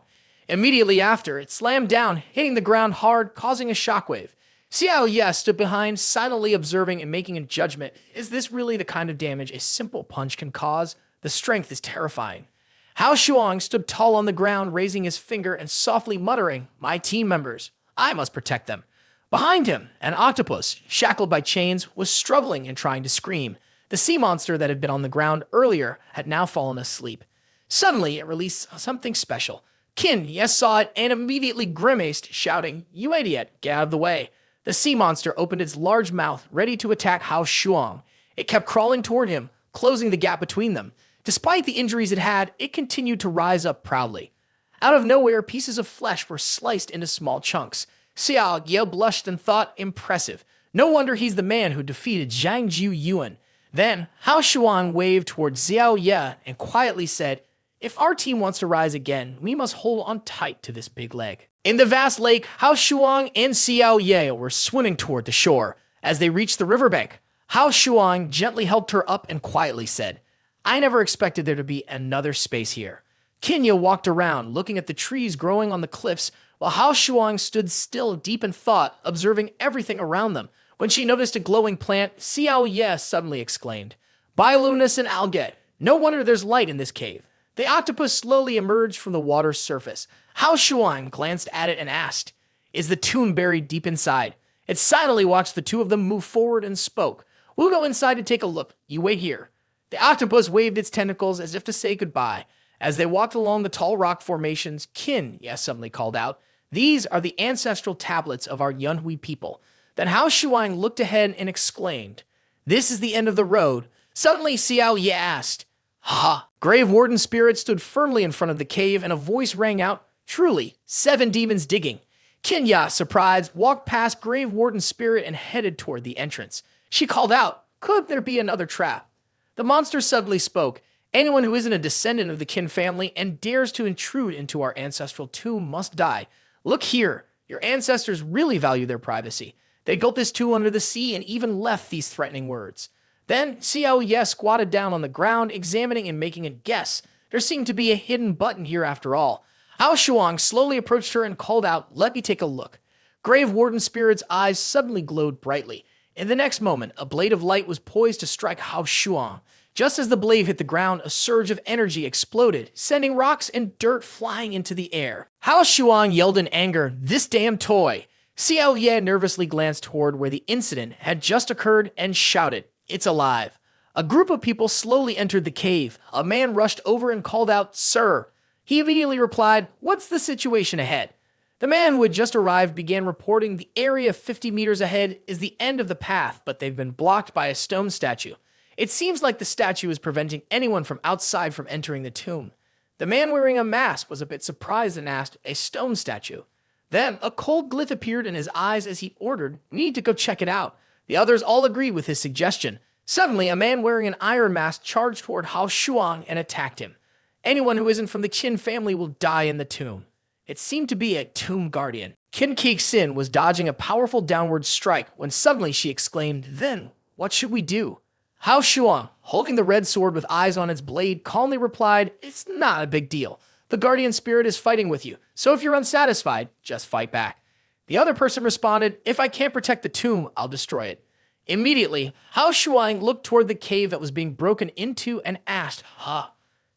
Speaker 1: Immediately after, it slammed down, hitting the ground hard, causing a shockwave. Xiao Ya stood behind, silently observing and making a judgment. Is this really the kind of damage a simple punch can cause? The strength is terrifying. Hao Shuang stood tall on the ground, raising his finger and softly muttering, "My team members, I must protect them." Behind him, an octopus, shackled by chains, was struggling and trying to scream. The sea monster that had been on the ground earlier had now fallen asleep. Suddenly, it released something special. Qin, yes, saw it and immediately grimaced, shouting, "You idiot, get out of the way." The sea monster opened its large mouth, ready to attack Hao Shuang. It kept crawling toward him, closing the gap between them. Despite the injuries it had, it continued to rise up proudly. Out of nowhere, pieces of flesh were sliced into small chunks. Xiao Ye blushed and thought, impressive. No wonder he's the man who defeated Zhang Jiu Yuan. Then, Hao Shuang waved towards Xiao Ye and quietly said, "If our team wants to rise again, we must hold on tight to this big leg." In the vast lake, Hao Shuang and Xiao Ye were swimming toward the shore. As they reached the riverbank, Hao Shuang gently helped her up and quietly said, "I never expected there to be another space here." Kinya walked around, looking at the trees growing on the cliffs, while Hao Shuang stood still, deep in thought, observing everything around them. When she noticed a glowing plant, Xiao Ye suddenly exclaimed, "Bioluminescent algae! No wonder there's light in this cave." The octopus slowly emerged from the water's surface. Hao Shuang glanced at it and asked, "Is the tune buried deep inside?" It silently watched the two of them move forward and spoke, "We'll go inside to take a look. You wait here." The octopus waved its tentacles as if to say goodbye. As they walked along the tall rock formations, Qin, yes, suddenly called out, "These are the ancestral tablets of our Yunhui people." Then Hao Shuang looked ahead and exclaimed, "This is the end of the road." Suddenly, Xiao Ye asked, "Ha!" Grave Warden Spirit stood firmly in front of the cave and a voice rang out, "Truly, 7 demons digging." Kinya, surprised, walked past Grave Warden Spirit and headed toward the entrance. She called out, "Could there be another trap?" The monster suddenly spoke, "Anyone who isn't a descendant of the Qin family and dares to intrude into our ancestral tomb must die. Look here, your ancestors really value their privacy. They built this tomb under the sea and even left these threatening words." Then Xiao Ye squatted down on the ground, examining and making a guess. There seemed to be a hidden button here after all. Hao Shuang slowly approached her and called out, "Let me take a look." Grave Warden Spirit's eyes suddenly glowed brightly. In the next moment, a blade of light was poised to strike Hao Shuang. Just as the blade hit the ground, a surge of energy exploded, sending rocks and dirt flying into the air. Hao Shuang yelled in anger, "This damn toy!" Xiao Ye nervously glanced toward where the incident had just occurred and shouted, "It's alive." A group of people slowly entered the cave. A man rushed over and called out, "Sir." He immediately replied, "What's the situation ahead?" The man who had just arrived began reporting the area 50 meters ahead is the end of the path, but they've been blocked by a stone statue. It seems like the statue is preventing anyone from outside from entering the tomb. The man wearing a mask was a bit surprised and asked, "A stone statue?" Then a cold glint appeared in his eyes as he ordered, "We need to go check it out." The others all agreed with his suggestion. Suddenly, a man wearing an iron mask charged toward Hao Shuang and attacked him. Anyone who isn't from the Qin family will die in the tomb. It seemed to be a tomb guardian. Qin Kixin was dodging a powerful downward strike when suddenly she exclaimed, "Then, what should we do?" Hao Shuang, holding the red sword with eyes on its blade, calmly replied, "It's not a big deal. The guardian spirit is fighting with you, so if you're unsatisfied, just fight back." The other person responded, "If I can't protect the tomb, I'll destroy it." Immediately, Hao Shuang looked toward the cave that was being broken into and asked, "Ha?"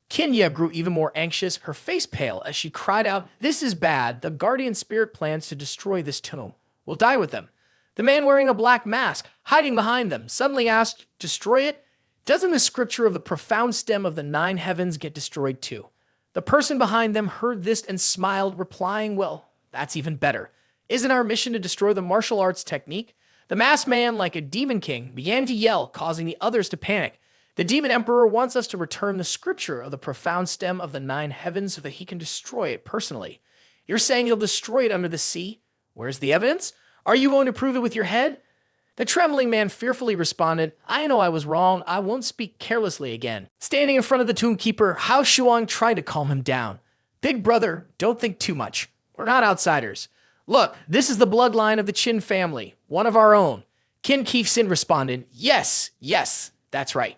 Speaker 1: Kinya grew even more anxious, her face pale, as she cried out, "This is bad. The guardian spirit plans to destroy this tomb. We'll die with them." The man wearing a black mask, hiding behind them, suddenly asked, "Destroy it? Doesn't the scripture of the profound stem of the 9 heavens get destroyed too?" The person behind them heard this and smiled, replying, "Well, that's even better. Isn't our mission to destroy the martial arts technique?" The masked man, like a demon king, began to yell, causing the others to panic. "The demon emperor wants us to return the scripture of the profound stem of the 9 heavens so that he can destroy it personally. You're saying he'll destroy it under the sea? Where's the evidence? Are you going to prove it with your head?" The trembling man fearfully responded, I know I was wrong. I won't speak carelessly again. Standing in front of the tomb keeper, Hao Shuang tried to calm him down. Big brother, don't think too much. We're not outsiders. Look, this is the bloodline of the Qin family, one of our own. Qin Keefsin responded, yes, that's right.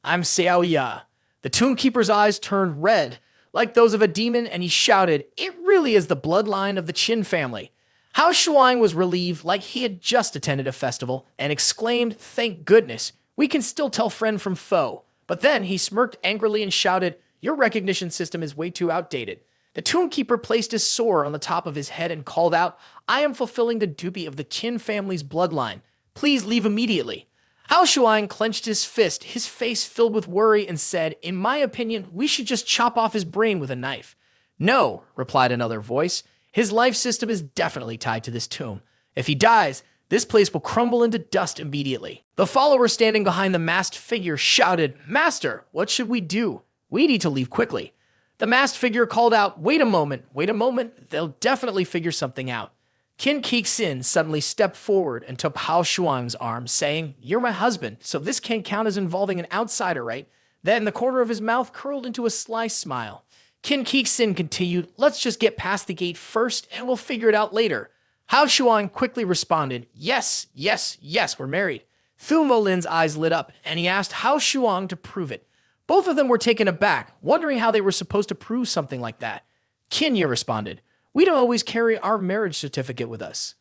Speaker 1: I'm Xiao Ya. The tomb keeper's eyes turned red, like those of a demon, and he shouted, it really is the bloodline of the Qin family. Hao Shuang was relieved like he had just attended a festival and exclaimed, thank goodness, we can still tell friend from foe. But then he smirked angrily and shouted, your recognition system is way too outdated. The tomb keeper placed his sword on the top of his head and called out, I am fulfilling the duty of the Qin family's bloodline. Please leave immediately. Hao Shuang clenched his fist, his face filled with worry, and said, in my opinion, we should just chop off his brain with a knife. No, replied another voice. His life system is definitely tied to this tomb. If he dies, this place will crumble into dust immediately. The follower standing behind the masked figure shouted, Master, what should we do? We need to leave quickly. The masked figure called out, wait a moment, they'll definitely figure something out. Qin Keefsin suddenly stepped forward and took Hao Shuang's arm, saying, you're my husband, so this can't count as involving an outsider, right? Then the corner of his mouth curled into a sly smile. Qin Keefsin continued, let's just get past the gate first and we'll figure it out later. Hao Shuang quickly responded, yes, we're married. Thu Molin's eyes lit up and he asked Hao Shuang to prove it. Both of them were taken aback, wondering how they were supposed to prove something like that. Qinya responded, we don't always carry our marriage certificate with us.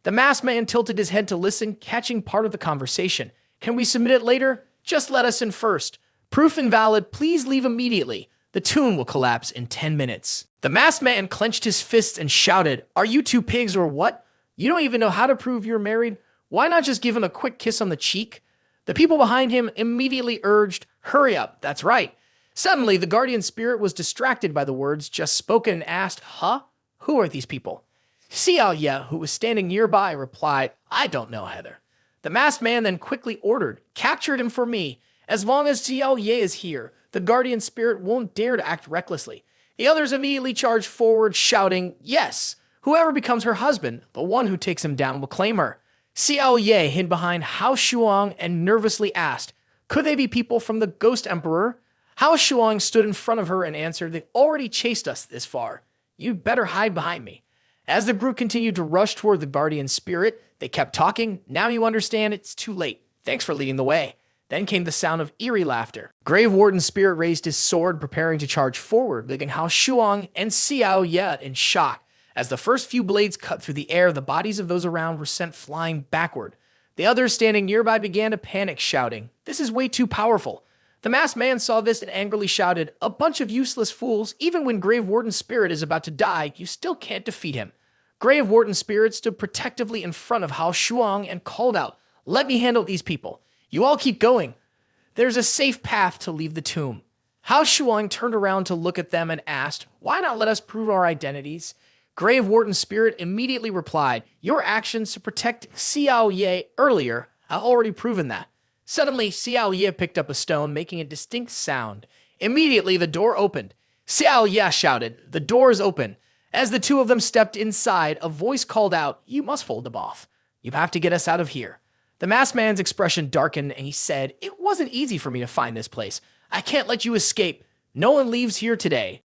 Speaker 1: The masked man tilted his head to listen, catching part of the conversation. Can we submit it later? Just let us in first. Proof invalid, please leave immediately. The tomb will collapse in 10 minutes. The masked man clenched his fists and shouted, are you two pigs or what? You don't even know how to prove you're married? Why not just give him a quick kiss on the cheek? The people behind him immediately urged, hurry up, that's right. Suddenly, the guardian spirit was distracted by the words just spoken and asked, huh? Who are these people? Xiao Ye, who was standing nearby, replied, I don't know, Heather. The masked man then quickly ordered, capture him for me. As long as Xiao Ye is here, the guardian spirit won't dare to act recklessly. The others immediately charged forward, shouting, yes, whoever becomes her husband, the one who takes him down will claim her. Xiao Ye hid behind Hao Shuang and nervously asked, could they be people from the Ghost Emperor? Hao Shuang stood in front of her and answered, they've already chased us this far. You'd better hide behind me. As the group continued to rush toward the guardian spirit, they kept talking. Now you understand it's too late. Thanks for leading the way. Then came the sound of eerie laughter. Grave Warden's spirit raised his sword, preparing to charge forward, leaving Hao Shuang and Xiao Ye in shock. As the first few blades cut through the air, the bodies of those around were sent flying backward. The others standing nearby began to panic, shouting, this is way too powerful. The masked man saw this and angrily shouted, a bunch of useless fools. Even when Grave Warden's spirit is about to die, you still can't defeat him. Grave Warden's spirit stood protectively in front of Hao Shuang and called out, let me handle these people. You all keep going. There's a safe path to leave the tomb. Hao Shuang turned around to look at them and asked, why not let us prove our identities? Grave Warden's spirit immediately replied, your actions to protect Xiao Ye earlier have already proven that. Suddenly, Xiao Ye picked up a stone, making a distinct sound. Immediately, the door opened. Xiao Ye shouted, the door is open. As the two of them stepped inside, a voice called out, you must hold them off. You have to get us out of here. The masked man's expression darkened and he said, it wasn't easy for me to find this place. I can't let you escape. No one leaves here today.